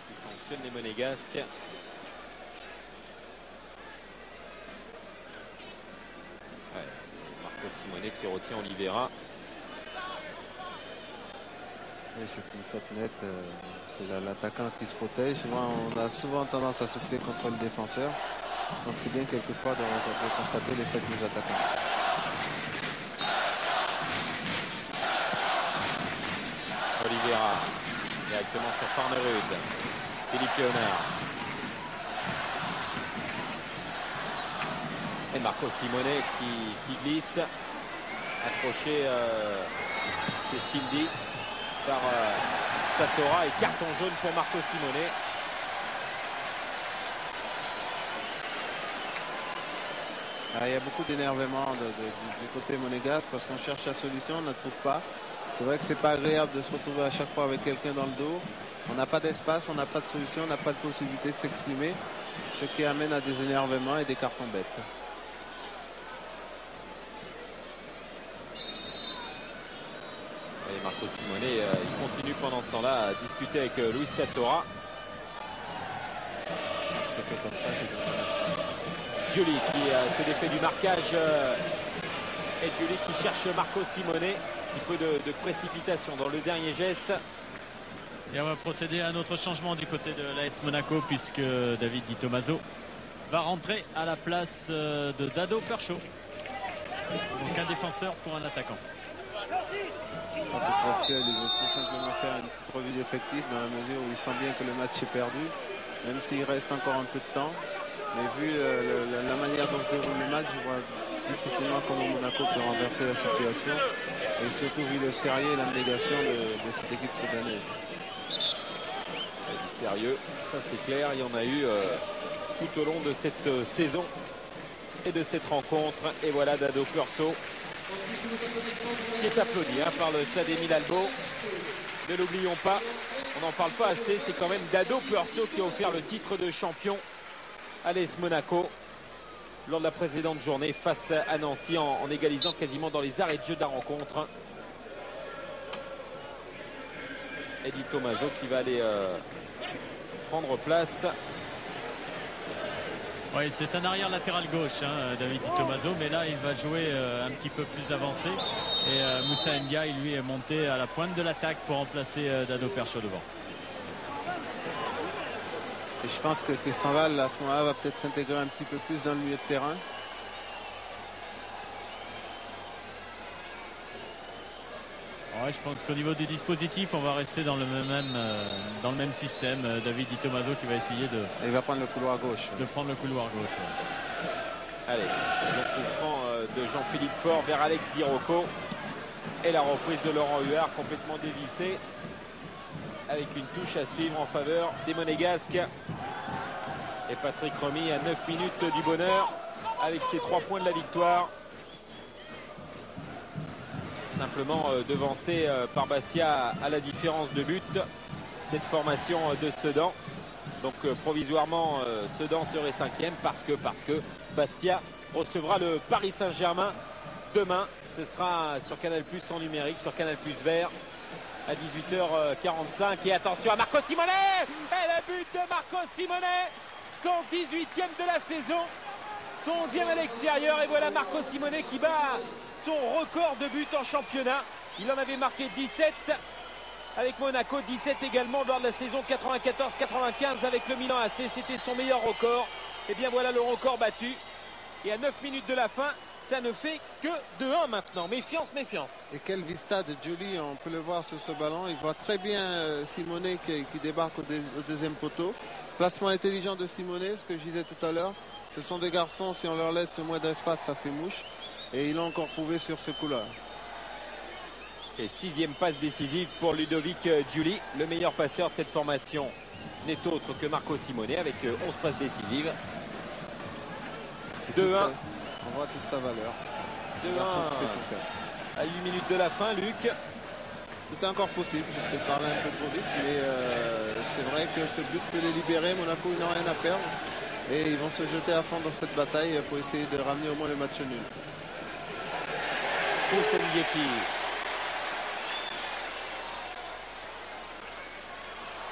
qui sanctionne les Monégasques. Simone qui retient Oliveira. C'est une faute nette. C'est l'attaquant qui se protège. On a souvent tendance à souffler contre le défenseur. Donc c'est bien quelquefois de constater les fautes des attaquants. Oliveira directement sur Farnerud. Philippe Léonard. Et Marco Simone qui glisse. Accroché, c'est ce qu'il dit, par Satora. Et carton jaune pour Marco Simone. Il y a beaucoup d'énervement du côté monégasque parce qu'on cherche la solution, on ne la trouve pas. C'est vrai que c'est pas agréable de se retrouver à chaque fois avec quelqu'un dans le dos. On n'a pas d'espace, on n'a pas de solution, on n'a pas de possibilité de s'exprimer. Ce qui amène à des énervements et des cartons bêtes. Et Marco Simone, il continue pendant ce temps-là à discuter avec Luis Satora. C'est fait comme ça, c'est comme ça. Giuli qui s'est défait du marquage Et Giuli qui cherche Marco Simone. Un petit peu de précipitation dans le dernier geste. Et on va procéder à un autre changement du côté de l'AS Monaco puisque David Di Tommaso va rentrer à la place de Dado Percho. Donc un défenseur pour un attaquant. Je crois que Claude-Puel, il veut tout simplement faire une petite revue d'effectifs dans la mesure où il sent bien que le match est perdu, même s'il reste encore un peu de temps. Mais vu la manière dont se déroule le match, je vois difficilement comment Monaco peut renverser la situation. Et surtout vu le sérieux et l'abnégation de cette équipe soudanaise. Du sérieux, ça c'est clair, il y en a eu tout au long de cette saison et de cette rencontre. Et voilà Dado Percho qui est applaudi par le stade Émile Albo. Ne l'oublions pas, on n'en parle pas assez, c'est quand même Dado Percho qui a offert le titre de champion à l'AS Monaco lors de la précédente journée face à Nancy en égalisant quasiment dans les arrêts de jeu de la rencontre. Et Di Tommaso qui va aller prendre place. Oui, c'est un arrière latéral gauche, David Di Tommaso, mais là il va jouer un petit peu plus avancé. Et Moussa Ndiaye, lui, est monté à la pointe de l'attaque pour remplacer Dado Percho devant. Et je pense que Cristoval, à ce moment-là, va peut-être s'intégrer un petit peu plus dans le milieu de terrain. Ouais, je pense qu'au niveau du dispositif, on va rester dans le même système. David Di Tommaso qui va essayer de... Et il va prendre le couloir gauche. De prendre le couloir gauche. Ouais. Allez, le coup franc de Jean-Philippe Faure vers Alex Di Rocco. Et la reprise de Laurent Huard complètement dévissée. Avec une touche à suivre en faveur des Monégasques. Et Patrick Remy à 9 minutes du bonheur avec ses 3 points de la victoire. Simplement devancé par Bastia à la différence de but. Cette formation de Sedan. Donc provisoirement Sedan serait 5e parce que Bastia recevra le Paris Saint-Germain demain. Ce sera sur Canal+ en numérique, sur Canal+ Vert à 18h45. Et attention à Marco Simone. Et le but de Marco Simone, son 18e de la saison, son 11e à l'extérieur. Et voilà Marco Simone qui bat son record de buts en championnat. Il en avait marqué 17 avec Monaco, 17 également lors de la saison 94-95 avec le Milan AC. C'était son meilleur record. Et bien voilà le record battu. Et à 9 minutes de la fin, ça ne fait que 2-1 maintenant. Méfiance, méfiance. Et quelle vista de Giuli, on peut le voir sur ce ballon. Il voit très bien Simone qui débarque au deuxième poteau. Placement intelligent de Simone, ce que je disais tout à l'heure. Ce sont des garçons, si on leur laisse moins d'espace, ça fait mouche. Et ils l'ont encore prouvé sur ce coup-là. Et 6e passe décisive pour Ludovic Giuli. Le meilleur passeur de cette formation n'est autre que Marco Simone avec 11 passes décisives. 2-1. On voit toute sa valeur. 2-1. À 8 minutes de la fin, Luc. Tout est encore possible. J'ai peut-être parlé un peu trop vite, mais c'est vrai que ce but peut les libérer. Monaco, ils n'ont rien à perdre. Et ils vont se jeter à fond dans cette bataille pour essayer de ramener au moins le match nul. Houssem Yefi.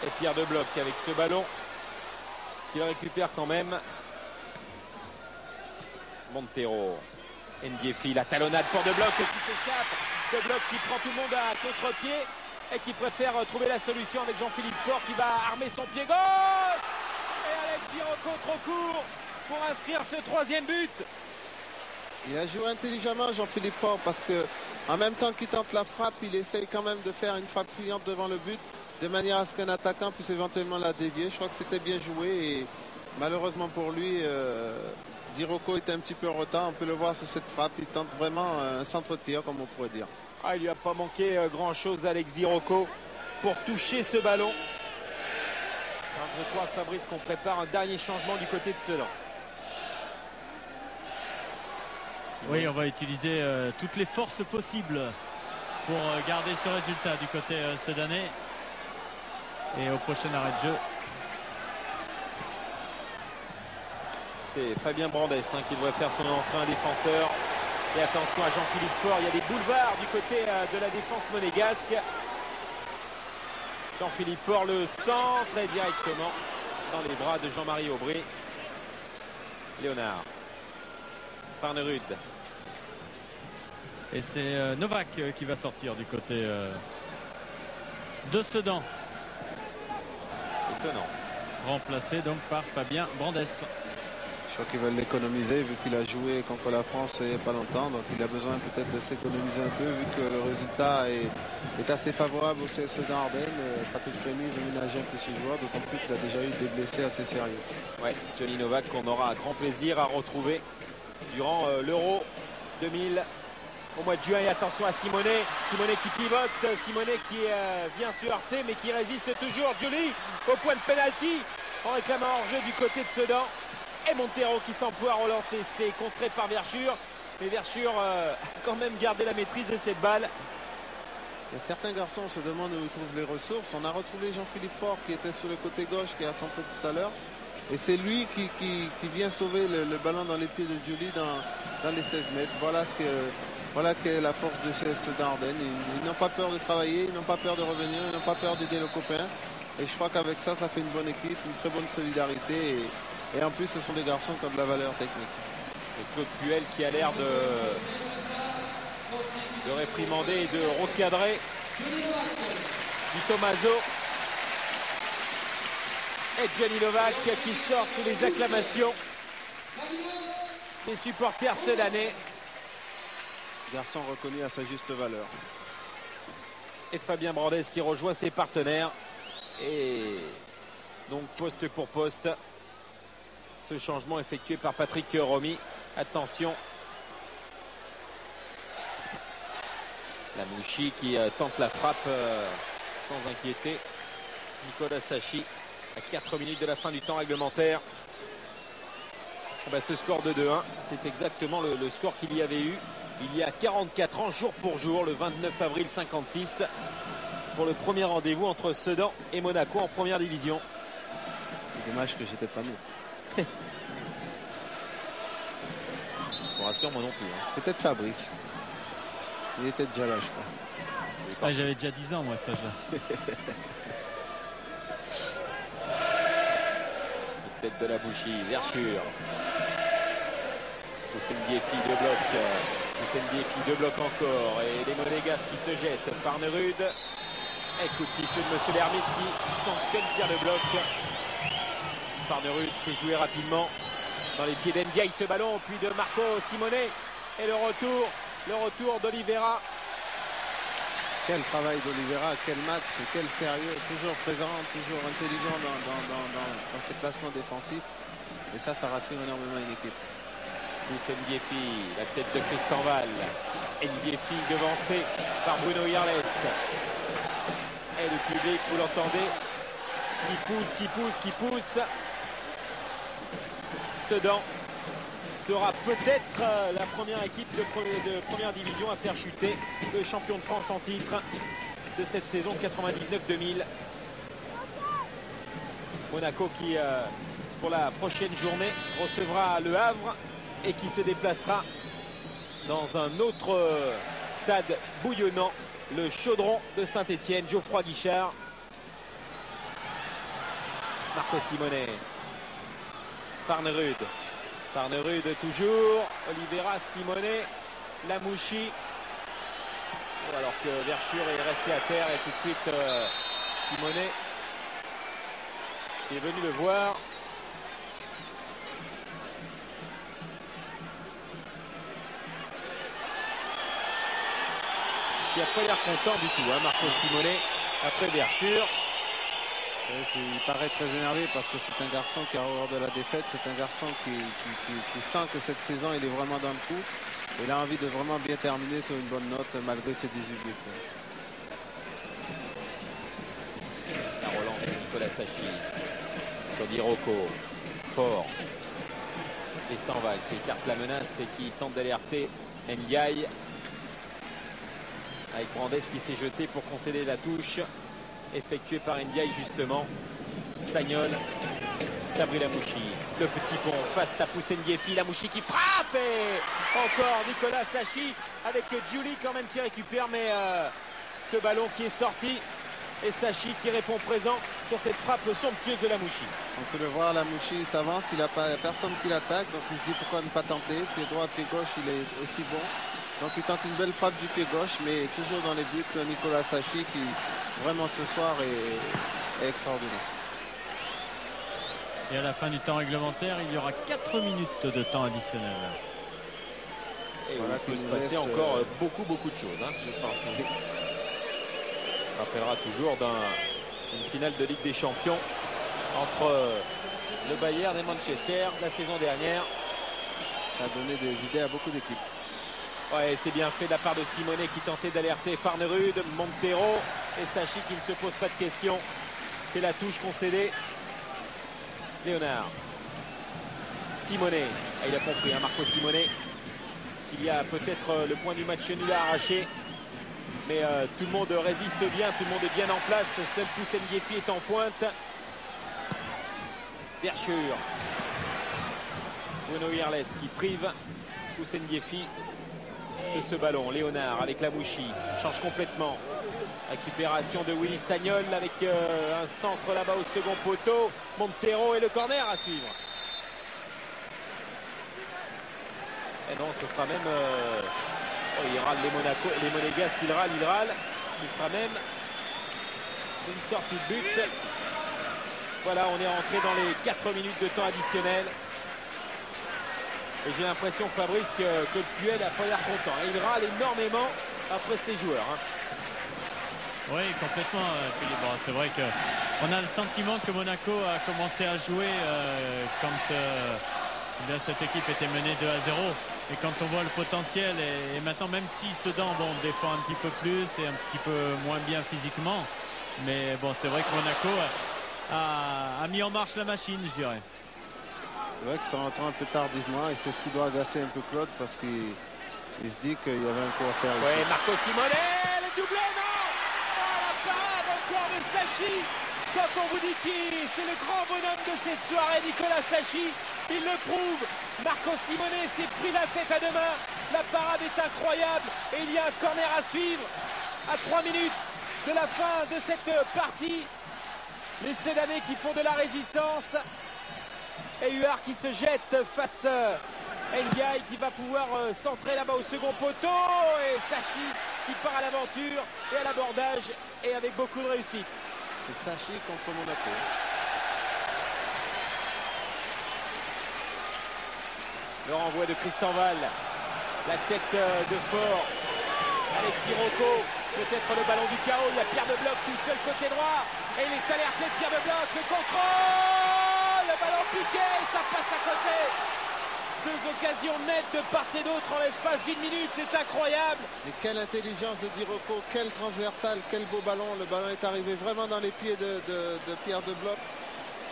Et Pierre de Bloc avec ce ballon qu'il récupère quand même. Montero. Ndiefi, la talonnade pour De Bloc qui s'échappe. De Bloc qui prend tout le monde à contre-pied et qui préfère trouver la solution avec Jean-Philippe Faure qui va armer son pied gauche. Et Alex Di Rocco trop court pour inscrire ce 3e but. Il a joué intelligemment Jean-Philippe Faure parce que en même temps qu'il tente la frappe, il essaye quand même de faire une frappe fuyante devant le but de manière à ce qu'un attaquant puisse éventuellement la dévier. Je crois que c'était bien joué et malheureusement pour lui, Di Rocco était un petit peu en retard. On peut le voir sur cette frappe. Il tente vraiment un centre-tir, comme on pourrait dire. Il lui a pas manqué grand-chose, Alex Di Rocco, pour toucher ce ballon. Alors, je crois, Fabrice, qu'on prépare un dernier changement du côté de Sedan. Oui, on va utiliser toutes les forces possibles pour garder ce résultat du côté sedanais. Et au prochain arrêt de jeu, c'est Fabien Brandes qui devrait faire son entrée, un défenseur. Et attention à Jean-Philippe Faure, il y a des boulevards du côté de la défense monégasque. Jean-Philippe Faure le centre et directement dans les bras de Jean-Marie Aubry. Léonard. Farnerud. Et c'est Novak qui va sortir du côté de Sedan. Étonnant. Remplacé donc par Fabien Brandes. Je crois qu'ils veulent l'économiser vu qu'il a joué contre la France il n'y a pas longtemps. Donc il a besoin peut-être de s'économiser un peu vu que le résultat est assez favorable au CS Ardennes. Patrick Rémy veut ménager un peu ses joueurs, d'autant plus qu'il a déjà eu des blessés assez sérieux. Ouais, Johnny Novak qu'on aura grand plaisir à retrouver durant l'Euro 2000 au mois de juin. Et attention à Simonet. Simonet qui pivote. Simonet qui vient se heurter mais qui résiste toujours. Julie au point de pénalty en réclamant hors-jeu du côté de Sedan. Et Montero qui s'emploie à relancer. C'est contré par Verschure. Mais Verschure a quand même gardé la maîtrise de cette balle. Et certains garçons se demandent où ils trouvent les ressources. On a retrouvé Jean-Philippe Faure qui était sur le côté gauche, qui a centré tout à l'heure. Et c'est lui qui vient sauver le ballon dans les pieds de Julie dans les 16 mètres. Voilà qu'est la force de CS Ardennes. Ils n'ont pas peur de travailler, ils n'ont pas peur de revenir, ils n'ont pas peur d'aider le copain. Et je crois qu'avec ça, ça fait une bonne équipe, une très bonne solidarité. Et en plus, ce sont des garçons qui ont de la valeur technique. Et Claude Puel qui a l'air de réprimander et de recadrer du Tommaso. Et Johnny Novak qui sort sous les acclamations des supporters sedanais. Garçon reconnu à sa juste valeur. Et Fabien Brandes qui rejoint ses partenaires. Et donc poste pour poste. Ce changement effectué par Patrick Romy. Attention. La Mouchi qui tente la frappe sans inquiéter. Nicolas Sachi à 4 minutes de la fin du temps réglementaire. Ce score de 2-1, c'est exactement le score qu'il y avait eu il y a 44 ans, jour pour jour, le 29 avril 56, pour le premier rendez-vous entre Sedan et Monaco en première division. C'est dommage que j'étais pas né. Je vous rassure, moi non plus. Hein. Peut-être Fabrice. Il était déjà là, je crois. Ah, j'avais déjà 10 ans, moi, à cet âge-là. Tête de la Bouchy, Verschure. Houssen Diefi de bloc. Houssen Diefi de bloc encore. Et les Monégas qui se jettent. Farnerud. Et coup de sifflet de Monsieur Lermite qui sanctionne Pierre Le Bloc. Farnerud s'est joué rapidement dans les pieds d'Ndiaye ce ballon. Puis de Marco Simonet. Et le retour d'Oliveira. Quel travail d'Oliveira, quel match, quel sérieux, toujours présent, toujours intelligent dans ses placements défensifs. Et ça rassure énormément une équipe. Houssen Diefi, la tête de Christian Val. Ndiefi devancé par Bruno Irles. Et le public, vous l'entendez, qui pousse. Sedan sera peut-être la première équipe de première division à faire chuter le champion de France en titre de cette saison 99-2000. Monaco qui, pour la prochaine journée, recevra Le Havre et qui se déplacera dans un autre stade bouillonnant, le Chaudron de Saint-Étienne. Geoffroy Guichard. Marco Simonet. Farnerud. Farnerud toujours. Oliveira, Simonet. Lamouchi. Alors que Verschure est resté à terre et tout de suite Simonet est venu le voir. Qui n'a pas l'air content du tout, hein, Marco Simonet, après Verschure. Il paraît très énervé parce que c'est un garçon qui a horreur de la défaite. C'est un garçon qui sent que cette saison, il est vraiment dans le coup. Il a envie de vraiment bien terminer sur une bonne note malgré ses 18 buts. Ça relance de Nicolas Sachi sur Di Rocco. Fort. Tristan Val qui écarte la menace et qui tente d'alerter Ndiaye. Avec Brandes qui s'est jeté pour concéder la touche. Effectuée par Ndiaye justement. Sagnol. Sabri Lamouchi. Le petit pont face à Houssen Diefi. Lamouchi qui frappe. Et encore Nicolas Sachi avec Julie quand même qui récupère. Mais ce ballon qui est sorti. Et Sachi qui répond présent sur cette frappe somptueuse de Lamouchi. On peut le voir, Lamouchi s'avance. Il n'y a personne qui l'attaque. Donc il se dit pourquoi ne pas tenter. Pied droit, pied gauche, il est aussi bon. Donc il tente une belle frappe du pied gauche, mais toujours dans les buts. Nicolas Sachi qui vraiment ce soir est extraordinaire. Et à la fin du temps réglementaire, il y aura 4 minutes de temps additionnel. Et voilà, il peut se passer encore beaucoup de choses, hein, je pense. On rappellera toujours d'une finale de Ligue des Champions entre le Bayern et Manchester la saison dernière. Ça a donné des idées à beaucoup d'équipes. Ouais, c'est bien fait de la part de Simonet qui tentait d'alerter Farnerud, Montero et Sachi qui ne se pose pas de questions. C'est la touche concédée. Léonard. Simonet. Ah, il a compris, hein, Marco Simonet, qu'il y a peut-être le point du match nul à arracher. Mais tout le monde résiste bien, tout le monde est bien en place. Seul Poussen Guéfi est en pointe. Verschure. Bruno Irles qui prive Poussen Guéfi de ce ballon. Léonard avec la Mouchi change complètement. Récupération de Willy Sagnol avec un centre là-bas au second poteau. Montero et le corner à suivre. Et non, ce sera même... il râle les Monégasques, il râle. Ce sera même une sortie de but. Voilà, on est rentré dans les 4 minutes de temps additionnel. Et j'ai l'impression, Fabrice, que Puel n'a pas l'air content. Il râle énormément après ses joueurs. Hein. Oui, complètement, Philippe. Bon, c'est vrai qu'on a le sentiment que Monaco a commencé à jouer quand cette équipe était menée 2-0. Et quand on voit le potentiel, et maintenant, même si Sedan défend un petit peu plus et un petit peu moins bien physiquement, mais bon, c'est vrai que Monaco a mis en marche la machine, je dirais. C'est vrai qu'ils sont rentrés un peu tardivement et c'est ce qui doit agacer un peu Claude parce qu'il se dit qu'il y avait un coup à faire. Oui, Marco Simonet, le doublé, non, la parade encore de Sachi. Quand on vous dit qui c'est le grand bonhomme de cette soirée, Nicolas Sachi, il le prouve. Marco Simonet s'est pris la tête à deux mains. La parade est incroyable et il y a un corner à suivre à 3 minutes de la fin de cette partie. Les Sedanais qui font de la résistance. Et Huard qui se jette face à Ndiaye qui va pouvoir centrer là-bas au second poteau. Et Sachi qui part à l'aventure et à l'abordage et avec beaucoup de réussite. C'est Sachi contre Monaco. Le renvoi de Christian Val. La tête de Fort. Alex Tirocco. Peut-être le ballon du chaos. Il y a Pierre de Bloch tout seul côté droit. Et il est alerté de Pierre de Bloch. Le contrôle. Le ballon piqué. Ça passe à côté. 2 occasions nettes de part et d'autre en l'espace d'1 minute. C'est incroyable. Et quelle intelligence de Tirocco. Quel transversal. Quel beau ballon. Le ballon est arrivé vraiment dans les pieds de Pierre de Bloch.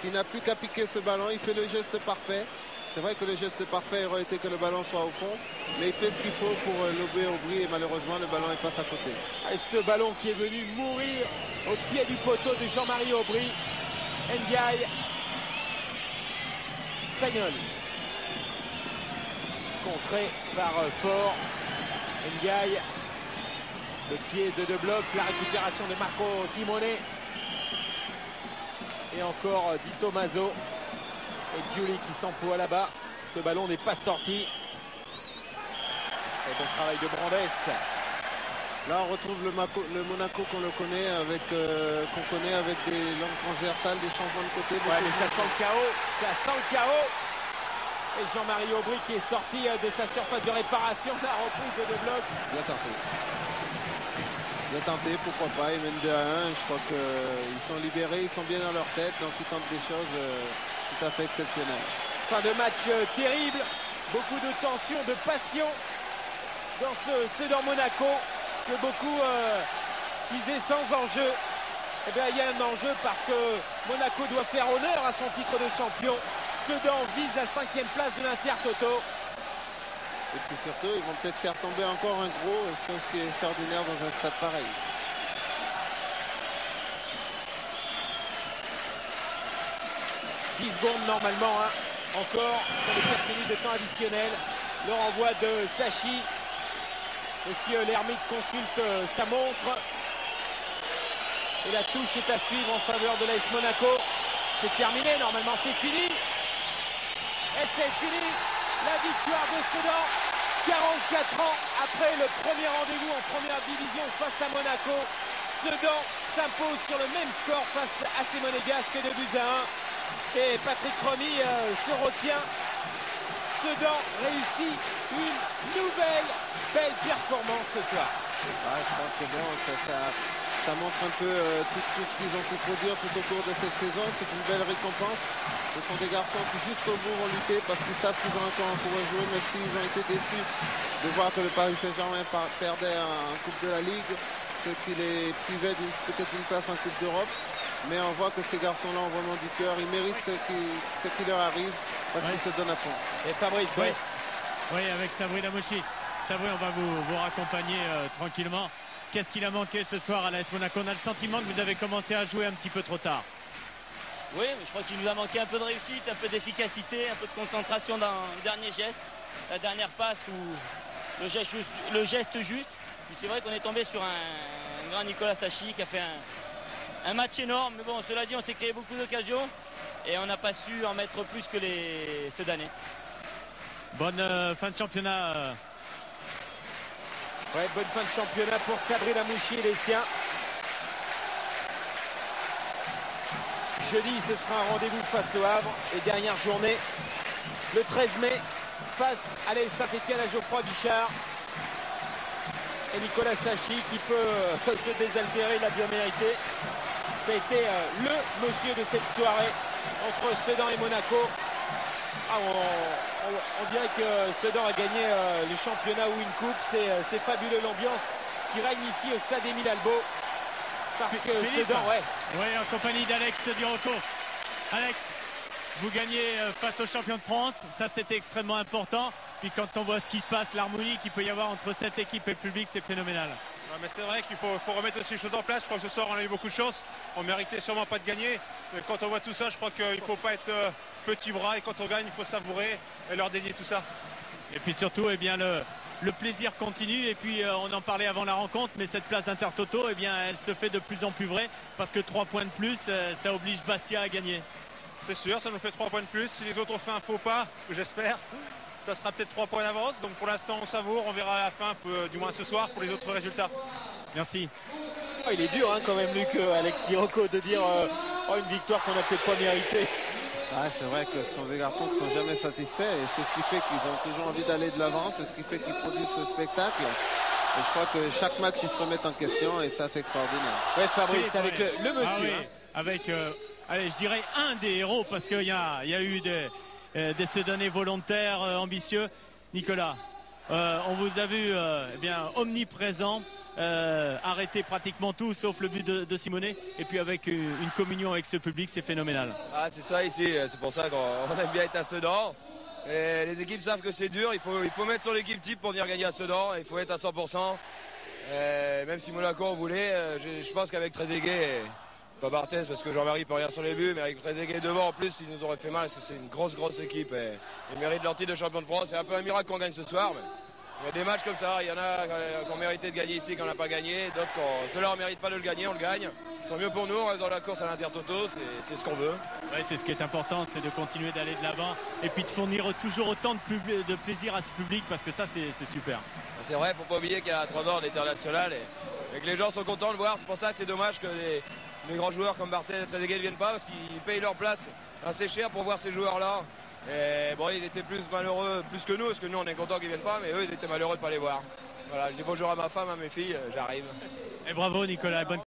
Qui n'a plus qu'à piquer ce ballon. Il fait le geste parfait. C'est vrai que le geste parfait aurait été que le ballon soit au fond, mais il fait ce qu'il faut pour lober Aubry et malheureusement le ballon passe à côté. Et ce ballon qui est venu mourir au pied du poteau de Jean-Marie Aubry. Ndiaye. Sagnol. Contré par Fort. Ndiaye. Le pied de Bloch. La récupération de Marco Simonet. Et encore Di Tommaso. Et Giuli qui s'emploie là-bas. Ce ballon n'est pas sorti. C'est bon travail de Brandes. Là, on retrouve le Monaco qu'on connaît avec des longues transversales, des changements de côté. Ouais, mais ça sent le chaos. Ça sent le chaos. Et Jean-Marie Aubry qui est sorti de sa surface de réparation. La reprise de Bloch. Bien tenté. Bien tenté, pourquoi pas. Ils mènent 2-1. Je crois qu'ils sont libérés, ils sont bien dans leur tête. Donc ils tentent des choses tout à fait exceptionnelles. Fin de match terrible. Beaucoup de tension, de passion dans ce dans Monaco que beaucoup disaient sans enjeu. Eh bien, il y a un enjeu parce que Monaco doit faire honneur à son titre de champion. Sedan vise la 5e place de l'Inter-Toto. Et puis surtout, ils vont peut-être faire tomber encore un gros, chose qui est extraordinaire dans un stade pareil. « 10 secondes normalement, hein. Encore sur les 4 minutes de temps additionnel. Le renvoi de Sachi. Monsieur Lermite consulte sa montre. Et la touche est à suivre en faveur de l'AS Monaco. C'est terminé, normalement c'est fini. Et c'est fini. La victoire de Sedan 44 ans après le premier rendez-vous en première division face à Monaco, Sedan s'impose sur le même score face à ces Monégasques de buts à 1. Et Patrick Romy se retient. Sedan réussit une nouvelle belle performance ce soir. Ouais, je crois que bon, ça montre un peu tout ce qu'ils ont pu produire tout au cours de cette saison. C'est une belle récompense. Ce sont des garçons qui jusqu'au bout vont lutter parce qu'ils savent qu'ils ont encore un pour jouer, même s'ils ont été déçus de voir que le Paris Saint-Germain perdait en Coupe de la Ligue, ce qui les privait peut-être d'une place en Coupe d'Europe. Mais on voit que ces garçons-là ont vraiment du cœur. Ils méritent ce qui leur arrive parce qu'ils se donnent à fond. Et Fabrice, oui, avec Sabri Lamouchi. Sabri, on va vous raccompagner tranquillement. Qu'est-ce qu'il a manqué ce soir à l'AS Monaco? On a le sentiment que vous avez commencé à jouer un petit peu trop tard. Oui, mais je crois qu'il nous a manqué un peu de réussite, un peu d'efficacité, un peu de concentration dans le dernier geste. La dernière passe ou le geste juste. Puis c'est vrai qu'on est tombé sur un grand Nicolas Sachi qui a fait un match énorme. Mais bon, cela dit, on s'est créé beaucoup d'occasions et on n'a pas su en mettre plus que ceux d'année. Bonne fin de championnat. Ouais, bonne fin de championnat pour Sabri Lamouchi et les siens. Jeudi, ce sera un rendez-vous face au Havre. Et dernière journée, le 13 mai, face à l'AS Saint-Etienne à Geoffroy Guichard. Et Nicolas Sachi qui peut se désaltérer, il a bien mérité. Ça a été le monsieur de cette soirée entre Sedan et Monaco. Ah, on dirait que Sedan a gagné le championnat ou une coupe. C'est fabuleux l'ambiance qui règne ici au stade Émile Albo. Parce que Philippe, Sedan, oui, en compagnie d'Alex Durocco. Alex, vous gagnez face aux champions de France. Ça, c'était extrêmement important. Puis quand on voit ce qui se passe, l'harmonie qu'il peut y avoir entre cette équipe et le public, c'est phénoménal. Ouais, mais c'est vrai qu'il faut remettre aussi les choses en place. Je crois que ce soir, on a eu beaucoup de chance. On méritait sûrement pas de gagner. Mais quand on voit tout ça, je crois qu'il ne faut pas être petit bras. Et quand on gagne, il faut savourer et leur dédier tout ça. Et puis surtout, eh bien, le plaisir continue. Et puis, on en parlait avant la rencontre, mais cette place d'Intertoto, eh bien, elle se fait de plus en plus vraie. Parce que 3 points de plus, ça oblige Bastia à gagner. C'est sûr, ça nous fait 3 points de plus. Si les autres ont fait un faux pas, ce que j'espère, ça sera peut-être 3 points d'avance. Donc pour l'instant, on savoure. On verra à la fin, du moins ce soir, pour les autres résultats. Merci. Oh, il est dur quand même, Luc, Alex Durocco, de dire une victoire qu'on n'a peut-être pas méritée. Ouais, c'est vrai que ce sont des garçons qui ne sont jamais satisfaits et c'est ce qui fait qu'ils ont toujours envie d'aller de l'avant, c'est ce qui fait qu'ils produisent ce spectacle. Et je crois que chaque match, ils se remettent en question et ça, c'est extraordinaire. Ouais, Fabrice, avec le monsieur. Ah oui, avec, allez, je dirais un des héros parce qu'il y a eu des Sedanais volontaires, ambitieux. Nicolas, on vous a vu eh bien, omniprésent. Arrêter pratiquement tout sauf le but de Simonet et puis avec une communion avec ce public, c'est phénoménal. Ah, c'est ça ici, c'est pour ça qu'on aime bien être à Sedan. Et les équipes savent que c'est dur, il faut mettre sur l'équipe type pour venir gagner à Sedan, il faut être à 100%. Même si Monaco en voulait, je pense qu'avec Trezeguet, pas Barthez parce que Jean-Marie peut rien sur les buts, mais avec Trezeguet devant en plus, ils nous auraient fait mal parce que c'est une grosse équipe et ils méritent leur titre de champion de France. C'est un peu un miracle qu'on gagne ce soir. Mais il y a des matchs comme ça, il y en a qui ont mérité de gagner ici, qu'on n'a pas gagné. D'autres, ceux-là, on ne mérite pas de le gagner, on le gagne. Tant mieux pour nous, on reste dans la course à l'Intertoto, c'est ce qu'on veut. Ouais, c'est ce qui est important, c'est de continuer d'aller de l'avant et puis de fournir toujours autant de plaisir à ce public parce que ça, c'est super. C'est vrai, il ne faut pas oublier qu'il y a 3 ans, on était international et que les gens sont contents de le voir. C'est pour ça que c'est dommage que les grands joueurs comme Barthez et Trezeguet ne viennent pas parce qu'ils payent leur place assez cher pour voir ces joueurs-là. Et bon, ils étaient plus malheureux, plus que nous, parce que nous on est contents qu'ils viennent pas, mais eux ils étaient malheureux de ne pas les voir. Voilà, je dis bonjour à ma femme, à mes filles, j'arrive. Et bravo Nicolas, bonne